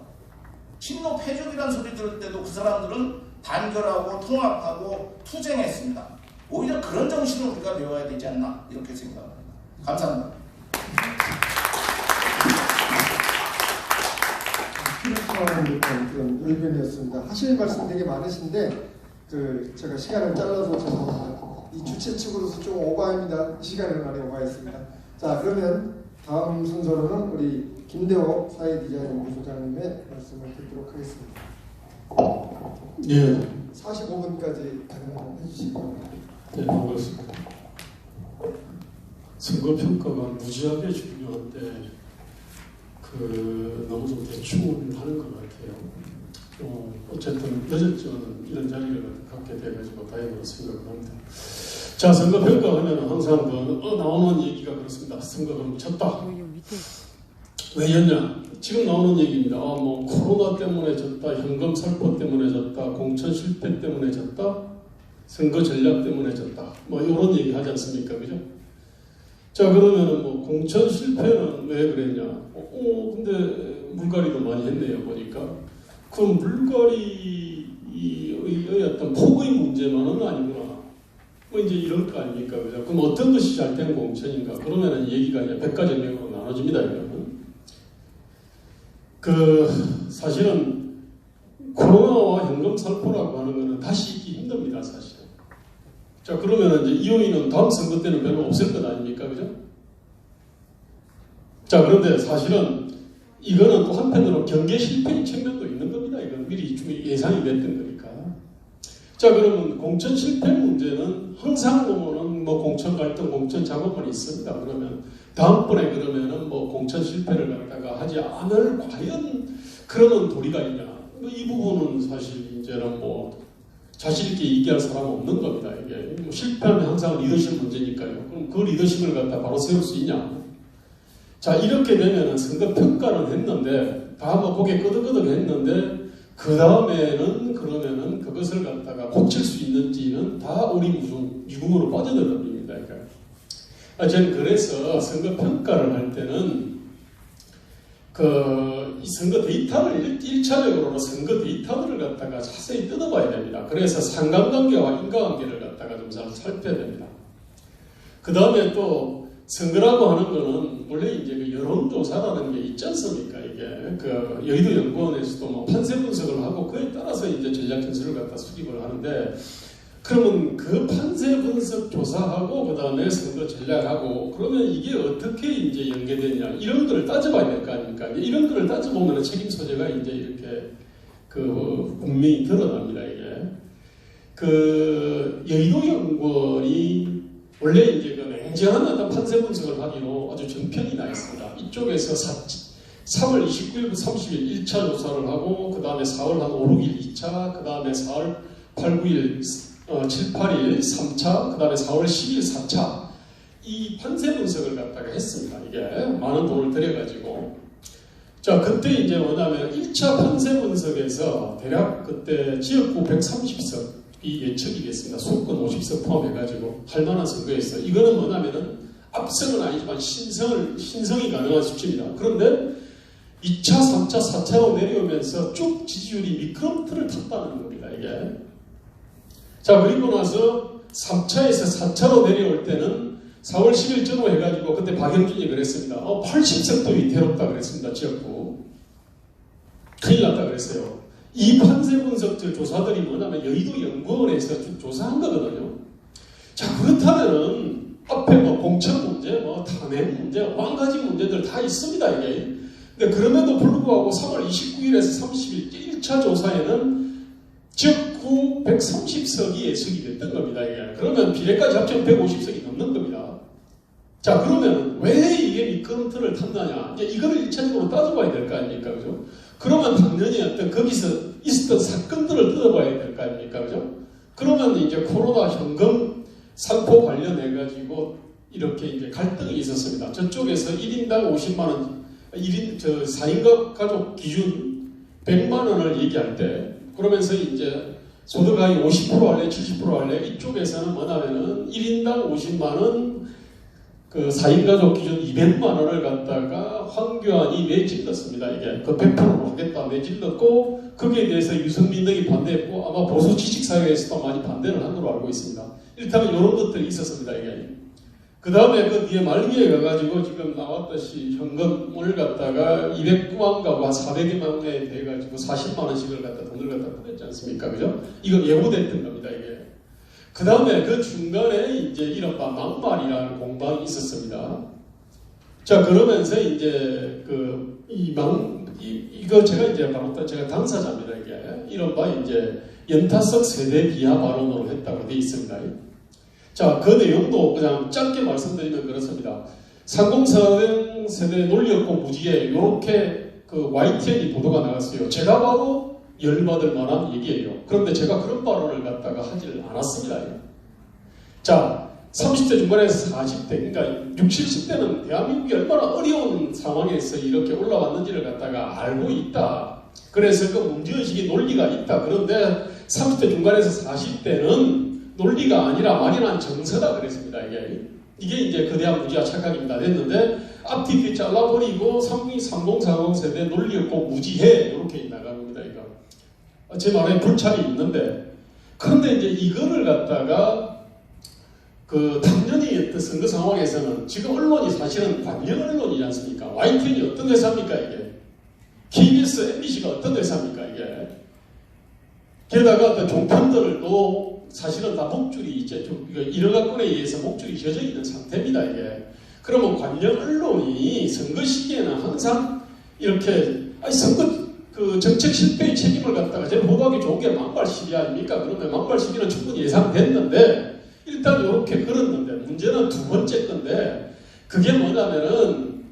친노 패족이라는 소리 들을 때도 그 사람들은 단결하고 통합하고 투쟁했습니다. 오히려 그런 정신을 우리가 배워야 되지 않나 이렇게 생각합니다. 감사합니다. 필요한 그런 의견이었습니다. 하실 말씀 되게 많으신데 제가 시간을 잘라서 죄송합니다. 이 주최 측으로서 좀 오버입니다. 시간을 많이 오버했습니다. 자, 그러면 다음 순서로는 우리 김대호 사회디자인연구소장님의 말씀을 듣도록 하겠습니다. 예. 45분까지 해주시기 바랍니다. 네, 반갑습니다. 선거평가가 무지하게 중요한데 너무 좀 대충 하는 것 같아요. 어쨌든 늦었지만 이런 자리를 갖게 돼가지고 다행으로 생각을 합니다. 자, 선거평가 하면 항상 나오는 얘기가 그렇습니다. 선거가 졌다. 왜 졌냐? 지금 나오는 얘기입니다. 뭐 코로나 때문에 졌다, 현금 살포 때문에 졌다, 공천 실패 때문에 졌다, 선거 전략 때문에 졌다. 뭐 이런 얘기 하지 않습니까, 그죠? 자, 그러면은 뭐 공천 실패는 왜 그랬냐? 근데 물갈이도 많이 했네요, 보니까. 그럼 물갈이의 어떤 폭의 문제만은 아니구나. 뭐 이제 이럴 거 아닙니까, 그죠? 그럼 어떤 것이 잘된 공천인가? 그러면은 얘기가 이제 백과점명으로 나눠집니다, 이거는. 사실은 코로나와 현금 살포라고 하는 것은 다시 있기 힘듭니다, 사실. 자, 그러면 이제 이 요인은 다음 선거 때는 별로 없을 것 아닙니까, 그죠? 자, 그런데 사실은 이거는 또 한편으로 경계 실패의 측면도 있는 겁니다. 이건 미리 예상이 됐던 거니까. 자, 그러면 공천 실패 문제는 항상 보면은 뭐 공천 갈등, 공천 작업만 있습니다. 그러면 다음번에 그러면은 뭐 공천 실패를 갖다가 하지 않을 과연 그러면 도리가 있냐? 이 부분은 사실 이제는 뭐 자신 있게 얘기할 사람은 없는 겁니다. 이게 뭐 실패하면 항상 리더십 문제니까요. 그럼 그 리더십을 갖다 바로 세울 수 있냐? 자, 이렇게 되면은 선거 평가를 했는데 다 뭐 고개 끄덕끄덕 했는데 그 다음에는 그러면은 그것을 갖다가 고칠 수 있는지는 다 오리무중으로 빠져들어버립니다. 그러니까 저는 그래서 선거 평가를 할 때는 이 선거 데이터를 1차적으로 선거 데이터들을 갖다가 자세히 뜯어봐야 됩니다. 그래서 상관관계와 인과관계를 갖다가 좀 잘 살펴야 됩니다. 그 다음에 또 선거라고 하는 거는 원래 이제 그 여론조사라는 게 있지 않습니까? 이게 여의도 연구원에서도 뭐 판세 분석을 하고 그에 따라서 이제 전략 현수를 갖다 수립을 하는데 그러면 그 판세 분석 조사하고 그 다음에 선거 전략하고 그러면 이게 어떻게 이제 연계되냐 이런 걸 따져봐야 될 거 아닙니까? 이런 걸 따져보면 책임 소재가 이제 이렇게 분명히 드러납니다. 이게 여의도 연구원이 원래 이제 냉정한 어떤 판세 분석을 하기로 아주 정편이 나 있습니다. 이쪽에서 3월 29일부터 30일 1차 조사를 하고 그 다음에 4월 한 5, 6일 2차, 그 다음에 4월 8, 9일 7, 8일 3차, 그 다음에 4월 10일 4차 이 판세 분석을 갖다가 했습니다. 이게 많은 돈을 들여가지고 자 그때 이제 뭐냐면 1차 판세 분석에서 대략 그때 지역구 130석이 예측이겠습니다. 수도권 50석 포함해가지고 할 만한 선거였어요. 이거는 뭐냐면은 압승은 아니지만 신성이 가능한 수치입니다. 그런데 2차, 3차, 4차로 내려오면서 쭉 지지율이 미끄럼틀을 탔다는 겁니다. 이게. 자 그리고 나서 3차에서 4차로 내려올 때는 4월 10일 전후 해가지고 그때 박영준이 그랬습니다. 80석도 위태롭다 그랬습니다. 지역구. 큰일 났다 그랬어요. 이 판세 분석 조사들이 뭐냐면 여의도 연구원에서 조사한 거거든요. 자 그렇다면은 앞에 뭐 공천 문제, 뭐 탄핵 문제, 한 가지 문제들 다 있습니다. 이게. 근데 그럼에도 불구하고 3월 29일에서 30일 1차 조사에는 지역구 130석이 예측이 됐던 겁니다. 이게. 그러면 비례까지 합치면 150석이 넘는 겁니다. 자 그러면 왜 이게 미끄럼틀을 탔느냐? 이제 이거를 1차적으로 따져봐야 될 거 아닙니까? 그죠? 그러면 당연히 어떤 거기서 있었던 사건들을 뜯어봐야 될 거 아닙니까? 그죠? 그러면 이제 코로나 현금 살포 관련해가지고 이렇게 이제 갈등이 있었습니다. 저쪽에서 1인당 50만원, 4인 가족 기준 100만원을 얘기할 때, 그러면서 이제 소득하위 50% 할래, 70% 할래, 이쪽에서는 뭐냐면은 1인당 50만원, 그 4인 가족 기준 200만원을 갖다가 황교안이 내질렀습니다. 이게 그 100%로 하겠다 내질렀고, 거기에 대해서 유승민 등이 반대했고, 아마 보수 지식사회에서도 많이 반대를 한 걸로 알고 있습니다. 일단 이런 것들이 있었습니다. 이게. 그 다음에 그 뒤에 말기에 가가지고 지금 나왔듯이 현금을 갖다가 209만 가구 한 400여만 원에 돼가지고 40만 원씩을 갖다 돈을 갖다 보냈지 않습니까? 그죠? 이거 예고됐던 겁니다. 이게. 그 다음에 그 중간에 이제 이른바 막말이라는 공방이 있었습니다. 자 그러면서 이제 이거 제가 이제 바로 제가 당사자입니다. 이게 이른바 이제 연타석 세대 비하 발언으로 했다고 되어 있습니다. 자, 그 내용도 그냥 짧게 말씀드리면 그렇습니다. 3040 세대 논리없고 무지해 이렇게 그 YTN이 보도가 나갔어요. 제가 바로 열받을 만한 얘기예요. 그런데 제가 그런 발언을 갖다가 하지를 않았습니다. 자, 30대 중반에서 40대, 그러니까 60, 70대는 대한민국이 얼마나 어려운 상황에서 이렇게 올라왔는지를 갖다가 알고 있다. 그래서 그 문제의식이 논리가 있다. 그런데 30대 중반에서 40대는 논리가 아니라 말이란 정서다 그랬습니다. 이게 이제 거대한 무지와 착각입니다. 됐는데 앞뒤 뒤 잘라버리고 3040 세대 논리 없고 무지해 이렇게 나갑니다. 이거 제 말에 불찰이 있는데 그런데 이제 이거를 갖다가 그 당연히 어떤 선거 상황에서는 지금 언론이 사실은 관영 언론이지 않습니까? YTN이 어떤 회사입니까 이게? KBS, MBC가 어떤 회사입니까 이게? 게다가 어떤 종편들도 사실은 다 목줄이 이제 좀 일어각권에 의해서 목줄이 젖어 있는 상태입니다. 이게. 그러면 관영 언론이 선거 시기에는 항상 이렇게 선거 그 정책 실패의 책임을 갖다가 제가 보도하기 좋은 게 막말 시기 아닙니까? 그러면 막말 시기는 충분히 예상됐는데 일단 이렇게 걸었는데 문제는 두 번째 건데 그게 뭐냐면은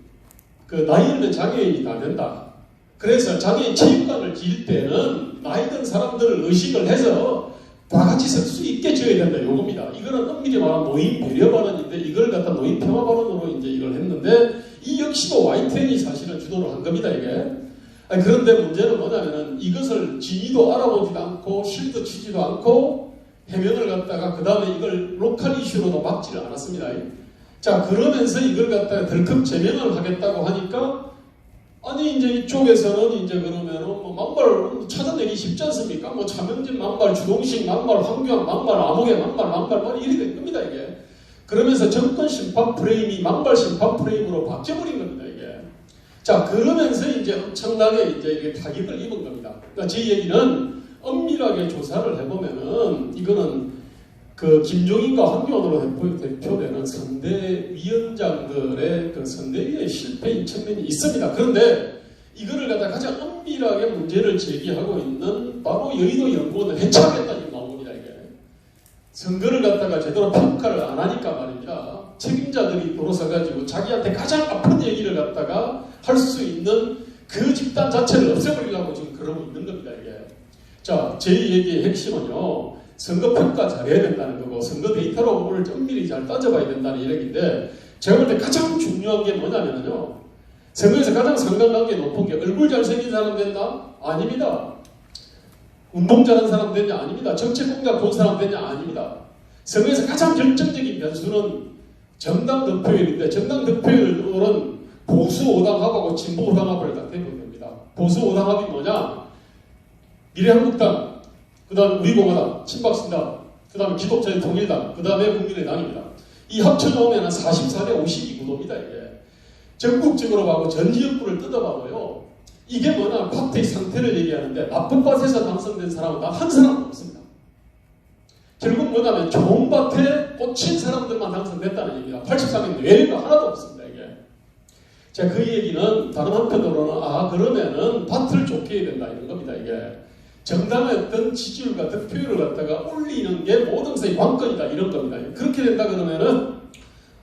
그 나이 들면 장애인이 다 된다. 그래서 장애인 체육관을 지을 때는 나이 든 사람들을 의식을 해서 다 같이 설 수 있게 지어야 된다. 요겁니다. 이거는 엄밀히 말하면 노인 배려 발언인데 이걸 갖다 노인 평화 발언으로 이제 이걸 했는데 이 역시도 YTN이 사실은 주도를 한 겁니다. 이게. 그런데 문제는 뭐냐면은 이것을 진위도 알아보지도 않고 실도 치지도 않고 해명을 갖다가 그 다음에 이걸 로컬 이슈로도 막지를 않았습니다. 자 그러면서 이걸 갖다가 덜컥 제명을 하겠다고 하니까 아니 이제 이쪽에서는 이제 그러면은 뭐 막말 찾아내기 쉽지 않습니까? 뭐 차명진 막말, 주동식 막말, 황교안 막말, 아무개 막말 뭐 이렇게 된 겁니다 이게. 그러면서 정권 심판 프레임이 막말 심판 프레임으로 바뀌어버린 겁니다 이게. 자 그러면서 이제 엄청나게 이제 이게 타격을 입은 겁니다. 그러니까 제 얘기는 엄밀하게 조사를 해보면은 이거는 그 김종인과 황교안으로 대표되는 선대위원장들의 그 선대위의 실패인 측면이 있습니다. 그런데 이거를 갖다 가장 엄밀하게 문제를 제기하고 있는 바로 여의도 연구원을 해체하겠다는 나옵니다. 이게 선거를 갖다가 제대로 평가를 안 하니까 말입니다. 책임자 책임자들이 돌아서가지고 자기한테 가장 아픈 얘기를 갖다가 할 수 있는 그 집단 자체를 없애버리려고 지금 그러고 있는 겁니다, 이게. 자, 제 얘기의 핵심은요, 선거평가 잘해야 된다는 거고, 선거 데이터로 오늘 엄밀히 잘 따져봐야 된다는 이야기인데, 제가 볼 때 가장 중요한 게 뭐냐면요, 선거에서 가장 상관관계 높은 게 얼굴 잘생긴 사람 됐나? 아닙니다. 운동 잘하는 사람 됐냐? 아닙니다. 정책 공작 본 사람 됐냐? 아닙니다. 선거에서 가장 결정적인 변수는 정당 득표율인데, 정당 득표율은 보수 오당합하고 진보 오당합을 다 대부분 됩니다. 보수 오당합이 뭐냐? 미래한국당, 그 다음에 우리공화당, 친박신당, 그 다음에 기독자의 통일당, 그 다음에 국민의당입니다. 이 합쳐놓으면 44대 52 구도입니다, 이게. 전국적으로 봐도 전 지역구를 뜯어봐도요, 이게 뭐냐? 밭의 상태를 얘기하는데, 나쁜 밭에서 당선된 사람은 단 한 사람도 없습니다. 결국 뭐냐면, 좋은 밭에 꽂힌 사람들만 당선됐다는 얘기가 83년 외래가 하나도 없습니다, 이게. 자, 그 얘기는 다른 한편으로는, 그러면은 밭을 좁게 해야 된다, 이런 겁니다, 이게. 정당의 어떤 지지율과 득표율을 갖다가 올리는 게 모든 것의 관건이다, 이런 겁니다. 그렇게 된다 그러면은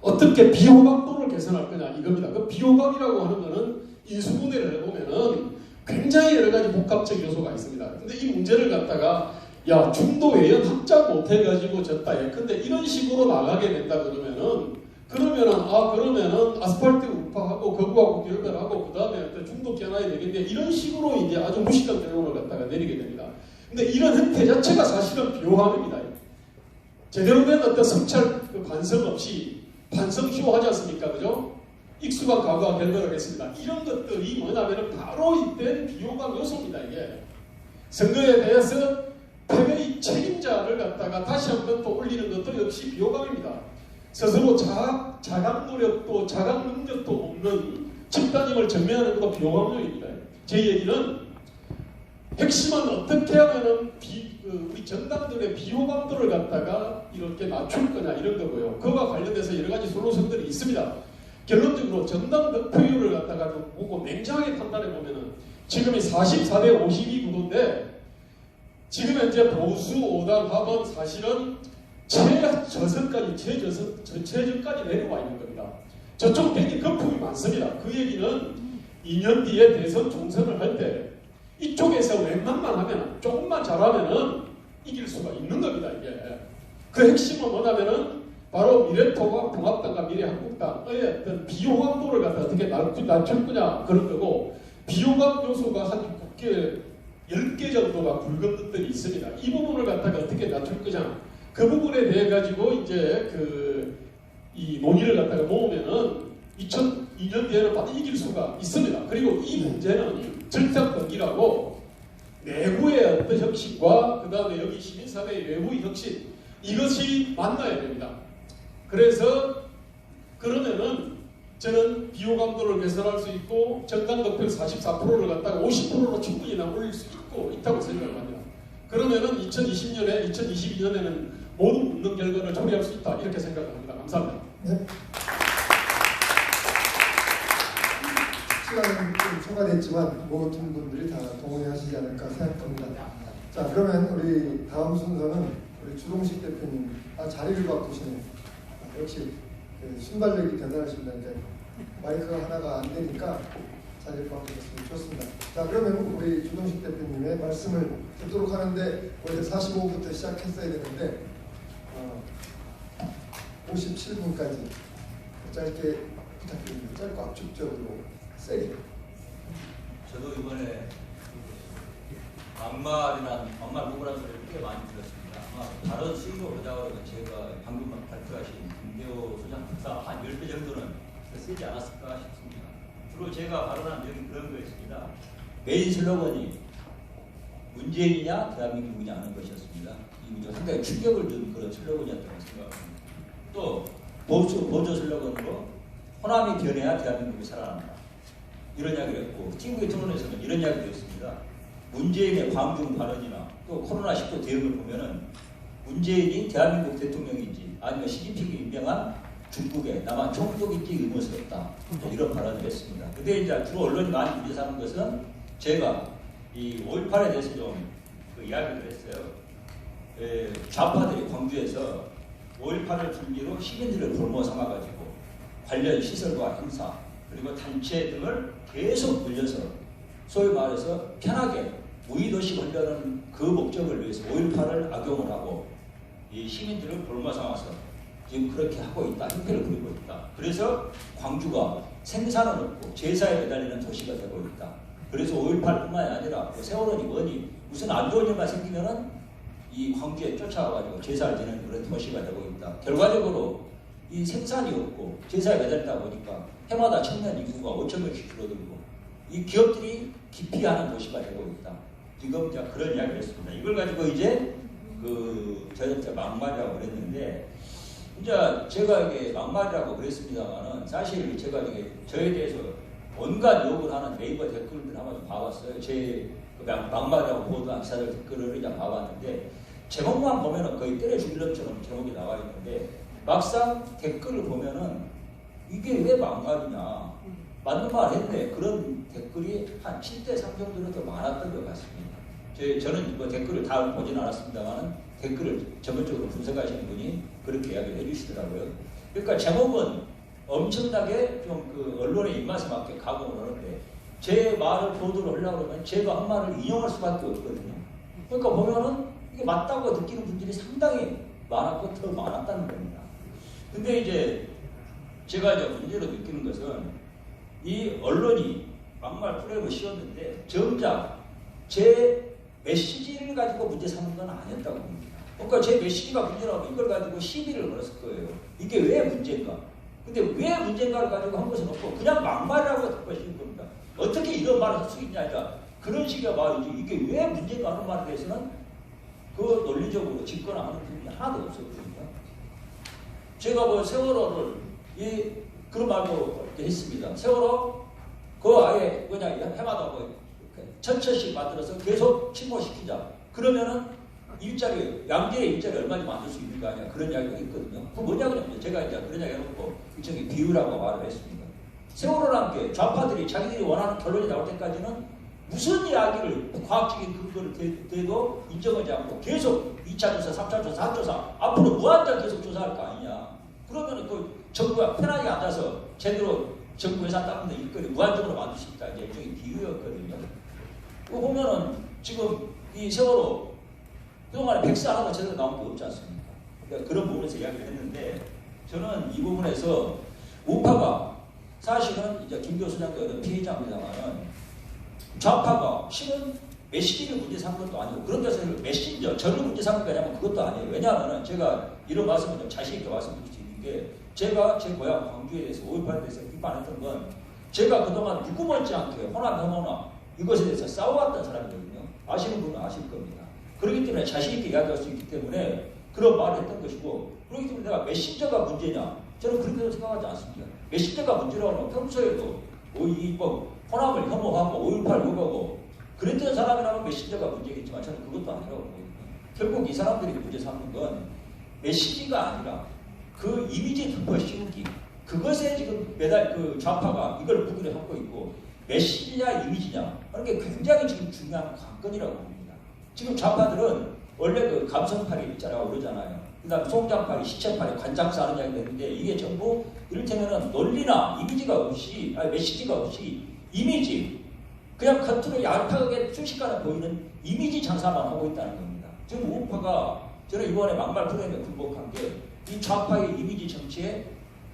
어떻게 비호감도를 개선할 거냐, 이겁니다. 그 비호감이라고 하는 거는 인수분해를 해보면은 굉장히 여러 가지 복합적 요소가 있습니다. 근데 이 문제를 갖다가 야, 중도 외연 확장 못 해가지고 졌다. 근데 이런 식으로 나가게 된다 그러면은 아스팔트 우파하고 거부하고 결별하고 그 다음에 중도 깨놔야 되겠네. 이런 식으로 이제 아주 무식한 결론을 갖다가 내리게 됩니다. 근데 이런 형태 자체가 사실은 비호감입니다. 제대로 된 어떤 성찰 반성 없이 반성쇼 하지 않습니까? 그죠? 익숙한 과거와 결별을 했습니다. 이런 것들이 뭐냐면 바로 이때 비호감 요소입니다. 이게 선거에 대해서 패배의 책임자를 갖다가 다시 한번 또 올리는 것도 역시 비호감입니다. 스스로 자각 노력도 자각 능력도 없는 집단임을 전면하는 것도 비호감용입니다. 제 얘기는 핵심은 어떻게 하면은 우리 정당들의 비호감도를 갖다가 이렇게 낮출 거냐 이런 거고요. 그와 관련돼서 여러 가지 솔루션들이 있습니다. 결론적으로 정당 득표율을 갖다가 좀 보고 냉정하게 판단해 보면은 지금이 44대 52 구도인데 지금 현재 보수 오당 합은 사실은 최저까지 내려와 있는 겁니다. 저쪽 굉장히 거품이 많습니다. 그 얘기는 2년 뒤에 대선 총선을 할 때 이쪽에서 웬만만 하면 조금만 잘하면은 이길 수가 있는 겁니다. 이게 그 핵심은 뭐냐면은 바로 미래통합당과 미래한국당의 어떤 비호감도를 갖다 어떻게 낮출 거냐 그런 거고 비호감 요소가 한 10개 정도가 굵은 것들이 있습니다. 이 부분을 갖다가 어떻게 낮출 거냐 그 부분에 대해 가지고 이제 이 논의를 갖다가 모으면은 2002년 뒤에는 바로 이길 수가 있습니다. 그리고 이 문제는 절탁동기라고 내부의 어떤 혁신과 그 다음에 여기 시민사회의 외부의 혁신 이것이 만나야 됩니다. 그래서 그러면은 저는 비호감도를 개선할 수 있고 정당 득표 44%를 갖다가 50%로 충분히 올릴 수 있다고 생각을 합니다. 그러면은 2022년에는 모든 묻는 결과를 처리할 수 있다 이렇게 생각합니다. 감사합니다. 네. 시간은 좀 초과됐지만 모든 분들이 다 동의하시지 않을까 생각합니다. 자, 그러면 우리 다음 순서는 우리 주동식 대표님 자리를 바꾸시네요. 역시 순발력이 대단하십니다. 이제 마이크가 하나가 안 되니까 자리를 바꾸셨으면 좋습니다. 자, 그러면 우리 주동식 대표님의 말씀을 듣도록 하는데 원래 45분부터 시작했어야 되는데 57분까지 짧게 부탁드립니다. 짧고 압축적으로 세게. 저도 이번에 막말 누구라는 소리를 꽤 많이 들었습니다. 아마 다른 수익을 보자고 제가 방금 발표하신 김대호 소장 박사 한 10배 정도는 쓰지 않았을까 싶습니다. 주로 제가 발언한 내용이 그런 거였습니다. 메인 슬로건이 문재인이냐 대한민국이냐 하는 것이었습니다. 이 상당히 충격을 준 그런 슬로건이었다고 생각합니다. 또 보조 슬로건으로 호남이 변해야 대한민국이 살아난다. 이런 이야기를 했고 친구의 토론에서는 이런 이야기도 했습니다. 문재인의 광중 발언이나 또 코로나19 대응을 보면은 문재인이 대한민국 대통령인지 아니면 시진핑이 임명한 중국의 남한 총독인지 의문스럽다. 이런 발언을 했습니다. 근데 이제 주로 언론이 많이 문제 삼은 것은 제가 이 5.18에 대해서 좀 그 이야기를 했어요. 좌파들이 광주에서 5.18을 분기로 시민들을 볼모 삼아가지고 관련 시설과 행사 그리고 단체 등을 계속 늘려서 소위 말해서 편하게 무의도시 훈련은 그 목적을 위해서 5.18을 악용을 하고 이 시민들을 볼모 삼아서 지금 그렇게 하고 있다. 행태를 부리고 있다. 그래서 광주가 생산은 없고 제사에 매달리는 도시가 되고 있다. 그래서 5.18뿐만이 아니라 세월호니 뭐니 무슨 안 좋은 일만 생기면은 이 광주에 쫓아와가지고 제사를 지내는 그런 도시가 되고 있다. 결과적으로 이 생산이 없고 제사에 매달리다 보니까 해마다 청년 인구가 5,000명씩 줄어들고 이 기업들이 기피하는 도시가 되고 있다. 지금 제가 그런 이야기를 했습니다. 이걸 가지고 이제 저한테 막말이라고 그랬는데 이제 제가 이게 막말이라고 그랬습니다만은 사실 제가 이게 저에 대해서 온갖 욕을 하는 네이버 댓글들 한번 좀 봐봤어요. 제 막말이라고 보도한 기사들 댓글을 그냥 봐봤는데 제목만 보면은 거의 때려 죽일 놈처럼 제목이 나와 있는데 막상 댓글을 보면은 이게 왜 막말이냐 맞는 말 했네 그런 댓글이 한 7대3 정도로 더 많았던 것 같습니다. 저는 뭐 댓글을 다 보진 않았습니다만 댓글을 전문적으로 분석하시는 분이 그렇게 이야기를 해주시더라고요. 그러니까 제목은 엄청나게 좀 그 언론의 입맛에 맞게 가공을 하는데 제 말을 보도를 하려고 하면 제가 한 말을 인용할 수밖에 없거든요. 그러니까 보면은 이게 맞다고 느끼는 분들이 상당히 많았고 더 많았다는 겁니다. 근데 이제 제가 이제 문제로 느끼는 것은 이 언론이 막말 프레임을 씌웠는데 정작 제 메시지를 가지고 문제 삼은 건 아니었다고 봅니다. 그러니까 제 메시지가 문제라면 이걸 가지고 시비를 걸었을 거예요. 이게 왜 문제인가? 근데 왜 문제인가를 가지고 한 것은 없고 그냥 막말이라고 답하시는 겁니다. 어떻게 이런 말을 할 수 있냐? 그런 식의 말이지 이게 왜 문제인가 하는 말에 대해서는 그 논리적으로 짚거나 하는 부분이 하나도 없었거든요. 제가 뭐 세월호를 그런 말도 이렇게 했습니다. 세월호 그 아예 뭐냐 해마다 뭐 천천씩 만들어서 계속 침몰시키자. 그러면은 일자리 양질의 일자리 얼마나 만들 수 있는 거 아니야? 그런 이야기를 했거든요. 그 뭐냐고요? 제가 이제 그런 이야기 해놓고 일종의 비유라고 말을 했습니다. 세월호라는 게 좌파들이 자기들이 원하는 결론이 나올 때까지는 무슨 이야기를 과학적인 근거를 대도 인정하지 않고 계속 2차 조사, 3차 조사, 4차 조사 앞으로 무한정 계속 조사할 거 아니냐. 그러면 그 정부가 편하게 앉아서 제대로 정부 회사 따는데 일거리 무한정으로 만들 수 있다. 이제 일종의 비유였거든요. 그거 보면은 지금 이 세월호 그동안에 백스 하나가 제대로 나온 게 없지 않습니까? 그러니까 그런 부분에서 이야기를 했는데 저는 이 부분에서 우파가 사실은 이제 김 교수장도 피해자입니다만은 좌파가 실은 메시지를 문제 삼은 것도 아니고 그런 데서 메신저, 저를 문제 삼은 게 아니면 그것도 아니에요. 왜냐하면 제가 이런 말씀을 좀 자신 있게 말씀드릴 수 있는 게 제가 제 고향 광주에 대해서 5.18에 대해서 비판했던 건 제가 그동안 누구 못지않게 호남 혐오나 이것에 대해서 싸워왔던 사람이거든요. 아시는 분은 아실 겁니다. 그렇기 때문에 자신 있게 이야기할 수 있기 때문에 그런 말을 했던 것이고 그렇기 때문에 내가 메신저가 문제냐 저는 그렇게 생각하지 않습니다. 메신저가 문제라고 하면 평소에도 호남을 혐오하고 5.18 욕하고 그랬던 사람이라면 메신저가 문제겠지만 저는 그것도 아니라고 보거든요. 결국 이 사람들이 문제 삼는 건 메시지가 아니라 그 이미지 덮어 씌우기 그것에 지금 매달 그 좌파가 이걸 무기를 하고 있고 메시지냐 이미지냐 하는 게 굉장히 지금 중요한 관건이라고 봅니다. 지금 좌파들은 원래 그 감성팔이 있잖아요. 그러잖아요. 그 다음 송장팔이, 시체팔이, 관장사 하는 이야기가 있는데 이게 전부 이를테면은 논리나 이미지가 없이 메시지가 없이 이미지 그냥 겉으로 얄팍하게 순식간에 보이는 이미지 장사만 하고 있다는 겁니다. 지금 우파가 저는 이번에 막말 프레임에 굴복한 게 이 좌파의 이미지 정치에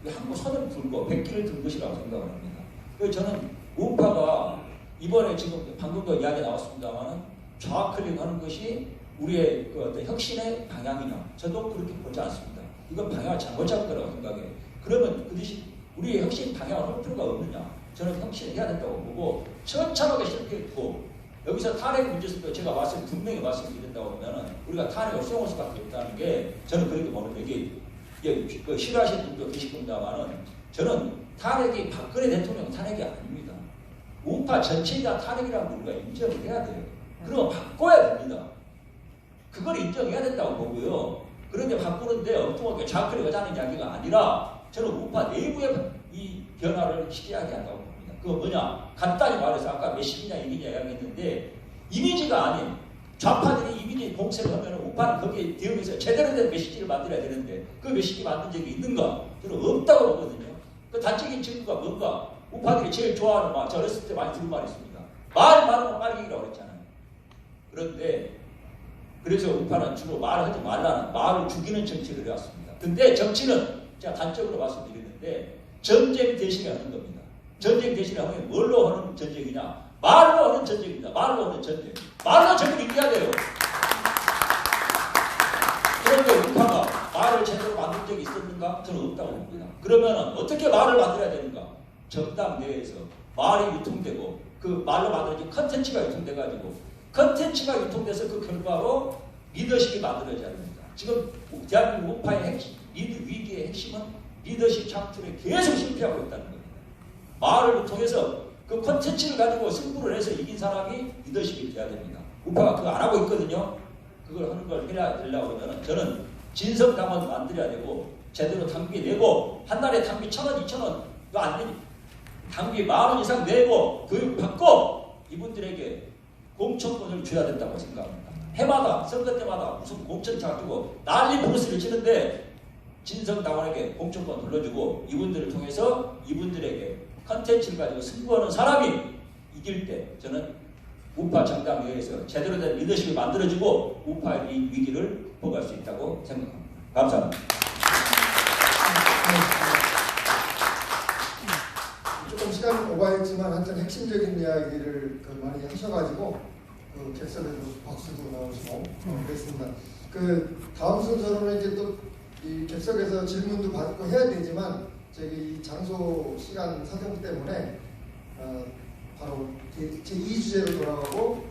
한국 선을 들고 백기를 든 것이라고 생각을 합니다. 그래서 저는 우파가 이번에 지금 방금도 이야기 나왔습니다만 좌클릭하는 것이 우리의 그 어떤 혁신의 방향이냐 저도 그렇게 보지 않습니다. 이건 방향을 잘못 잡은 거라고 생각해요. 그러면 그 대신 우리의 혁신 방향을 할 필요가 없느냐 저는 혁신을 해야 된다고 보고 처참하게 실패했고 여기서 탄핵 문제에서도 제가 분명히 말씀드린다고 하면은 우리가 탄핵을 수용할 수밖에 없다는 게 저는 그렇게 보는데 이게 그 싫어하시는 분도 계실 겁니다만은 저는 탄핵이 박근혜 대통령 탄핵이 아닙니다. 우파 전체에 대한 탄핵이라는 걸 우리가 인정을 해야 돼요. 그러면 바꿔야 됩니다. 그걸 인정해야 된다고 보고요. 그런데 바꾸는데 엉뚱하게 좌클릭 하자는 이야기가 아니라 저는 우파 내부의 이 변화를 시켜야 한다고 봅니다. 그거 뭐냐? 간단히 말해서 아까 메시지냐 이미지냐 이야기했는데 이미지가 아닌 좌파들이 이미지 공세를 하면 우파는 거기에 대응해서 제대로 된 메시지를 만들어야 되는데 그 메시지 만든 적이 있는가? 저는 없다고 보거든요. 그 단적인 증거가 뭔가? 우파들이 제일 좋아하는 말, 저 어렸을 때 많이 들은 말이 있습니다. 말 많으면 빨갱이라고 그랬잖아요. 그런데 그래서 우파는 주로 말을 하지 말라는, 말을 죽이는 정치를 해왔습니다. 근데 정치는 제가 단적으로 말씀드리는데 전쟁 대신에 하는 겁니다. 전쟁 대신에 하면 뭘로 하는 전쟁이냐? 말로 하는 전쟁입니다. 말로 하는 전쟁. 말로 적을 이겨야 돼요. 그런데 우파가 말을 제대로 만든 적이 있었는가? 저는 없다고 봅니다. 그러면 어떻게 말을 만들어야 되는가? 정당 내에서 말이 유통되고 그 말로 만들어진 컨텐츠가 유통돼가지고 컨텐츠가 유통돼서 그 결과로 리더십이 만들어져야 됩니다. 지금 대한민국 우파의 핵심, 위기의 핵심은 리더십 창출에 계속 실패하고 있다는 겁니다. 말을 통해서 그 콘텐츠를 가지고 승부를 해서 이긴 사람이 리더십이 돼야 됩니다. 우파가 그거 안 하고 있거든요. 그걸 하는 걸 해야 되려고 그러면 저는 진성당원 만들어야 되고 제대로 당비 내고 한 달에 당비 1,000원, 2,000원 이거 안 되니 당비 10,000원 이상 내고 교육받고 이분들에게 공천권을 줘야 된다고 생각합니다. 해마다 선거 때마다 무슨 공천 잡고 난리 부르스를 치는데 진성당원에게 공천권 돌려주고 이분들을 통해서 이분들에게 컨텐츠를 가지고 승부하는 사람이 이길 때 저는 우파 정당 내에서 제대로 된 리더십을 만들어주고 우파의 이 위기를 벗어날 수 있다고 생각합니다. 감사합니다. 조금 시간 오버했지만 하여튼 핵심적인 이야기를 많이 하셔가지고 그 객석에서 박수도 나오시고 그랬습니다. 그 다음 순서로는 이제 또 이 객석에서 질문도 받고 해야 되지만 저기 이 장소 시간 사정 때문에 바로 제2주제로 돌아가고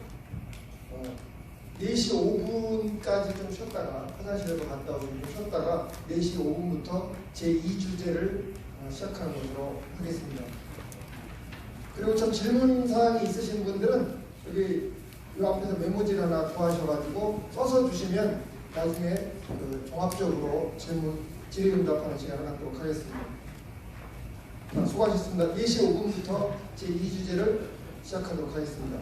4시 5분까지 좀 쉬었다가 화장실에도 갔다 오고 좀 쉬었다가 4시 5분부터 제2주제를 시작하는 것으로 하겠습니다. 그리고 참 질문사항이 있으신 분들은 여기 이 앞에서 메모지를 하나 구하셔가지고 써서 주시면 나중에 그 종합적으로 질의응답하는 시간을 갖도록 하겠습니다. 자, 수고하셨습니다. 4시 5분부터 제2주제를 시작하도록 하겠습니다.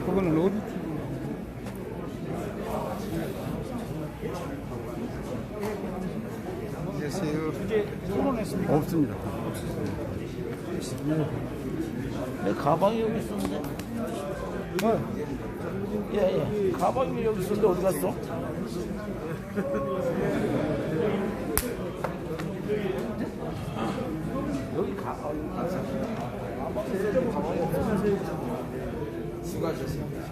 그거는 로드 주제 토론했습니까? 없습니다. 내 가방이 여기 있었는데. 예. 가방이 여기 있었는데 어디 갔어? 여기 가방이 없었어. 수고하셨습니다.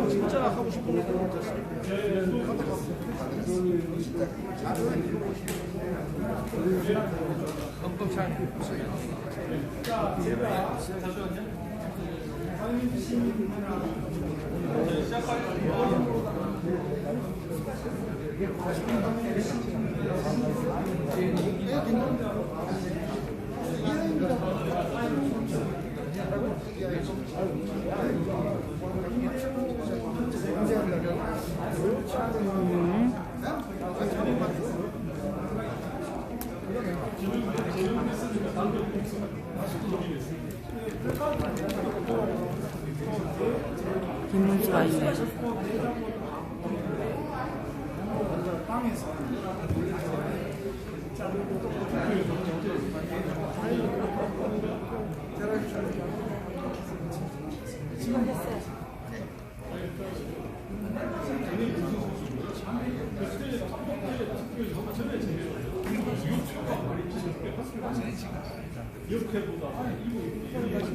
진짜 나가고 싶은 거 못했어. 김문수가 있네. 지금 됐어요.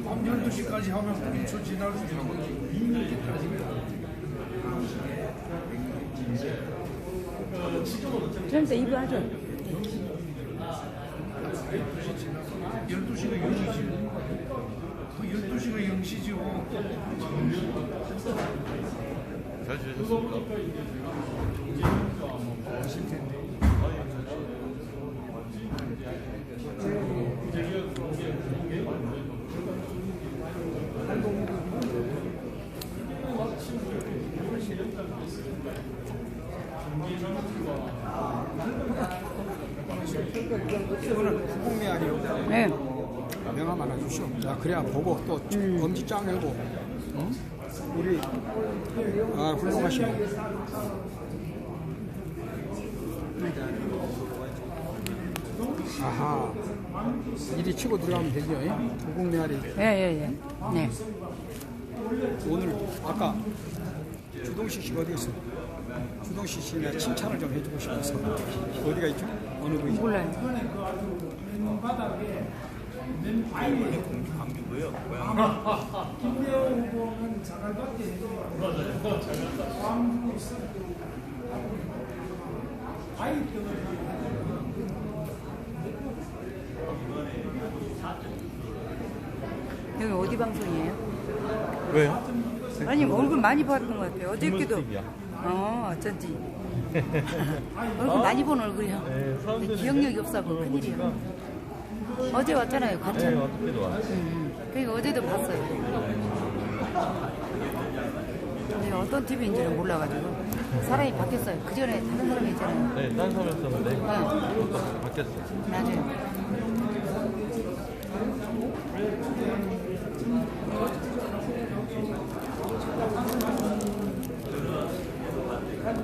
밤 12시까지 하면 공초 지날 수 있는 거지. 6시까지. 그래서 이거 하죠. 12시가 0시지. 그 12시가 0시죠. 잘 지내셨습니까? 하실 텐데. 이거는 후공메아리요. 네. 명함 하나 주시오. 자, 그래야 보고 또 엄지 쫙 내고. 응? 우리 훌륭하시네. 아하. 이리 치고 들어가면 되죠. 후공메아리. 예. 네. 오늘 아까 주동식 씨가 어디 있어? 주동식 씨가 칭찬을 좀 해주고 싶어서 어디가 있죠? 어느 분이죠? 몰라요. 광주고요. 김대호 후보는 자갈밖에 해줘요. 여기 어디 방송이에요? 왜요? 아니 얼굴 많이 봤던 것 같아요. 어저께도. 어쩐지. 얼굴 많이 본 얼굴이요. 네, 사람들이 기억력이 없어서 큰일이에요. 어제 왔잖아요. 같이. 네, 어떻게도 와요. 그러니까 어제도 봤어요. 근데 어떤 TV인지는 몰라가지고 사람이 바뀌었어요. 그 전에 다른 사람이 있잖아요. 네, 딴 사람 했었는데 바뀌었어요. 맞아요.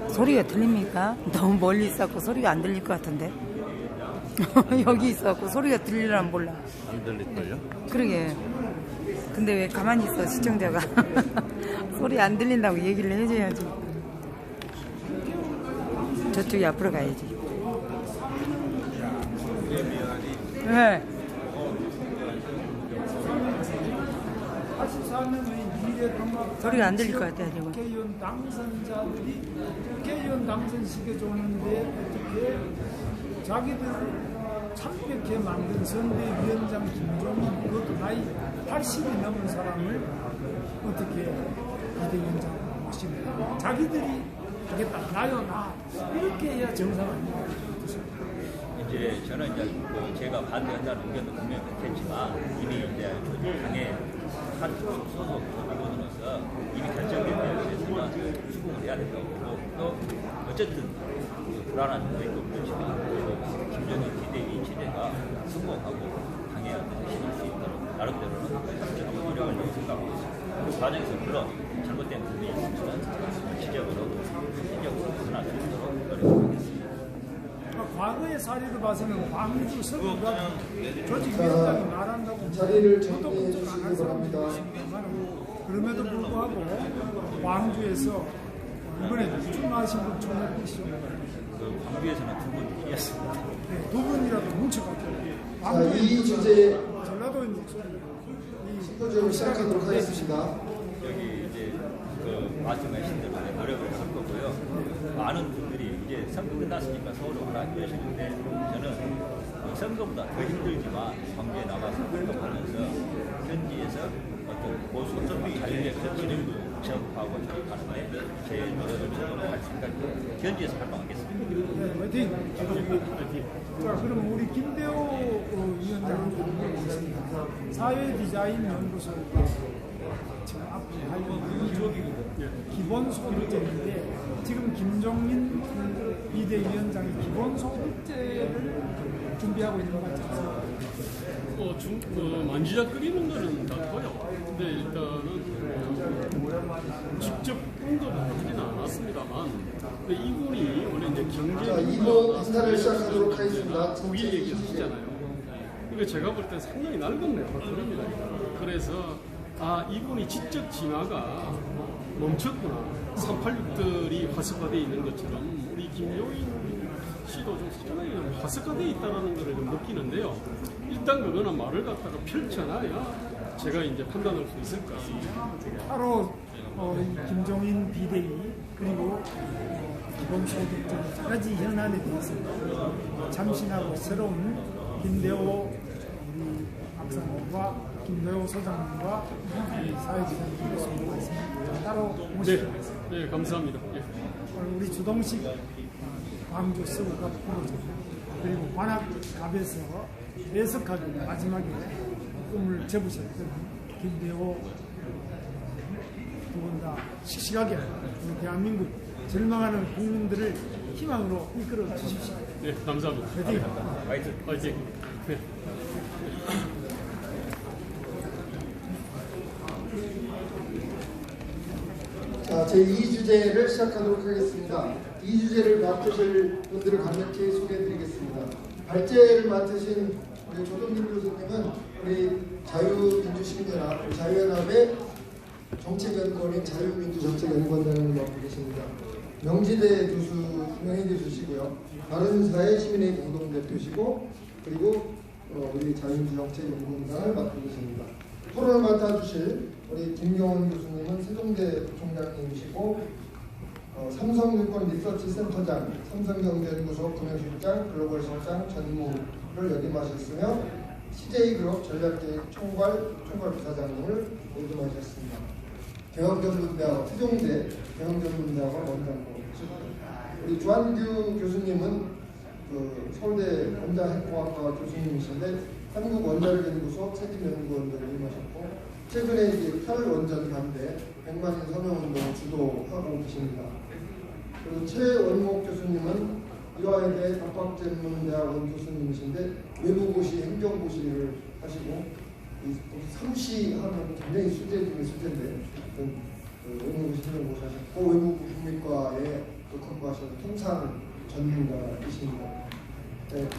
소리가 들립니까? 너무 멀리 있어갖고 소리가 안 들릴 것 같은데. 여기 있어갖고 소리가 들리려면 몰라. 안 들릴걸요? 그러게. 근데 왜 가만히 있어 시청자가. 소리 안 들린다고 얘기를 해줘야지. 저쪽이 앞으로 가야지. 네. 84년의 미래통합 소리가 안 들릴 것 같아요 지금. 국회의원 당선자들이 국회의원 당선시켜줬는데 어떻게 자기들 참백해 만든 선대위원장 김종인 그것도 나이 80이 넘은 사람을 어떻게 비대위원장 모시냐. 자기들이 하겠다. 나요 나. 이렇게 해야 정상 아니에요. 이제 저는 이제 제가 반대한다는 의견도 분명히 그렇겠지만 이미 이제 당의 한 소속 의원으로서 이미 결정된 대해서는 수긍을 해야 된다고 보고 또 어쨌든 불안한 외교 정치가 김정일 비대위 체제가 성공하고 당의 어떤 힘을 수 있도록 나름대로는 한번 노력을 하고 생각하고 있습니다. 그 과정에서 물론 잘못된 부분이 있으면 지적으로 벗어날 수 있도록 노력하겠습니다. 과거의 사례를 봐서는 광주 서구가 조직위원장이 말한다고 자리를 정리해 주시기 바랍니다. 그럼에도 불구하고 광주에서 이번에 출마하신 분 총회이시죠. 그 광주에서는 두 분이었습니다. 네, 두 분이라도 뭉쳐가지고 자, 이 주제 전라도의 목소리 시도적으로 시작하도록 하겠습니다. 여기 이제 그 말씀하신 대로 노력을 할 거고요. 많은 분들이 이제 선거 끝났으니까 서울로 가라 그러시는데 저는 선거보다 더 힘들지만 광주에 나가서 활동하면서 현지에서 어떤 보수 자유의 그 진영도 정하고 저격하는데 제 노력을 저도 할 생각이고 현지에서 활동하겠습니다. 네, 화이팅! 자, 그럼 우리 김대호 위원장한테 물어보겠습니다. 사회디자인연구소 지금 앞에 하려는 기본소득제인데 지금 김종인 비대위원장이 기본소득제를 준비하고 있는 것 같아요. 만지작거리는 거는 같고요. 근데 일단은 직접 언급하지는 않았습니다만, 근데 이분이 원래 이제 경제. 자, 2부 인사를 시작하도록 하겠습니다. 독일 얘기 하시잖아요. 이거 제가 볼 때 상당히 낡은 레퍼토리입니다. 그래서 이분이 지적 진화가 멈췄구나. 386들이 화석화되어 있는 것처럼 우리 김용인 글씨도 좀 상당히 화석화되어 있다는 것을 좀 느끼는데요. 일단 그거는 말을 갖다가 펼쳐놔야 제가 이제 판단할 수 있을 것 같습니다. 바로 김종인 비대위 그리고 기본소득 등 여러 가지 현안에 대해서 참신하고 새로운 김대호 우리 박사님과 김대호 소장님과 사회지장님 교수님과 따로 모시고 있습니다. 네, 감사합니다. 예. 우리 주동식 광주 서울갑 프로젝트 그리고 관악갑에서 애석하게 마지막에 꿈을 접으셨던 김대호 두 분 다 씩씩하게 우리 대한민국 절망하는 국민들을 희망으로 이끌어 주십시오. 네, 감사합니다. 화이팅! 화이팅! 네. 자, 제2주제를 시작하도록 하겠습니다. 이 주제를 맡으실 분들을 간략히 소개해드리겠습니다. 발제를 맡으신 우리 조동길 교수님은 우리 자유민주시민연합, 자유연합의 정책연구원인 자유민주정책연구원단을 맡고 계십니다. 명지대 교수 명예대 주시고요. 바른사회 시민의 공동대표시고 그리고 우리 자유민주정책연구원단을 맡고 계십니다. 토론을 맡아주실 우리 김경원 교수님은 세종대 총장님이시고 삼성증권 리서치센터장, 삼성경제연구소 금융실장, 글로벌실장 전무를 역임하셨으며 CJ그룹 전략계획 총괄부사장님을 역임하셨습니다. 경영전문대학 세종대 경영전문대학원 원장고 우리 주한규 교수님은 서울대 원자핵공학과 교수님이신데 한국원자력연구소 책임연구원을 역임하셨고 최근에 이제 탈원전 반대 100만인 서명운동을 주도하고 계십니다. 그리고 최원목 교수님은 이화여대 박박전문대학원 교수님이신데 외무고시, 행정고시를 하시고 삼시 하면 굉장히 수제 중에 수제인데 외무고시, 행정고시 하셨고 외무부 국민과에 공부하셔서 통상 전문가이십니다. 네.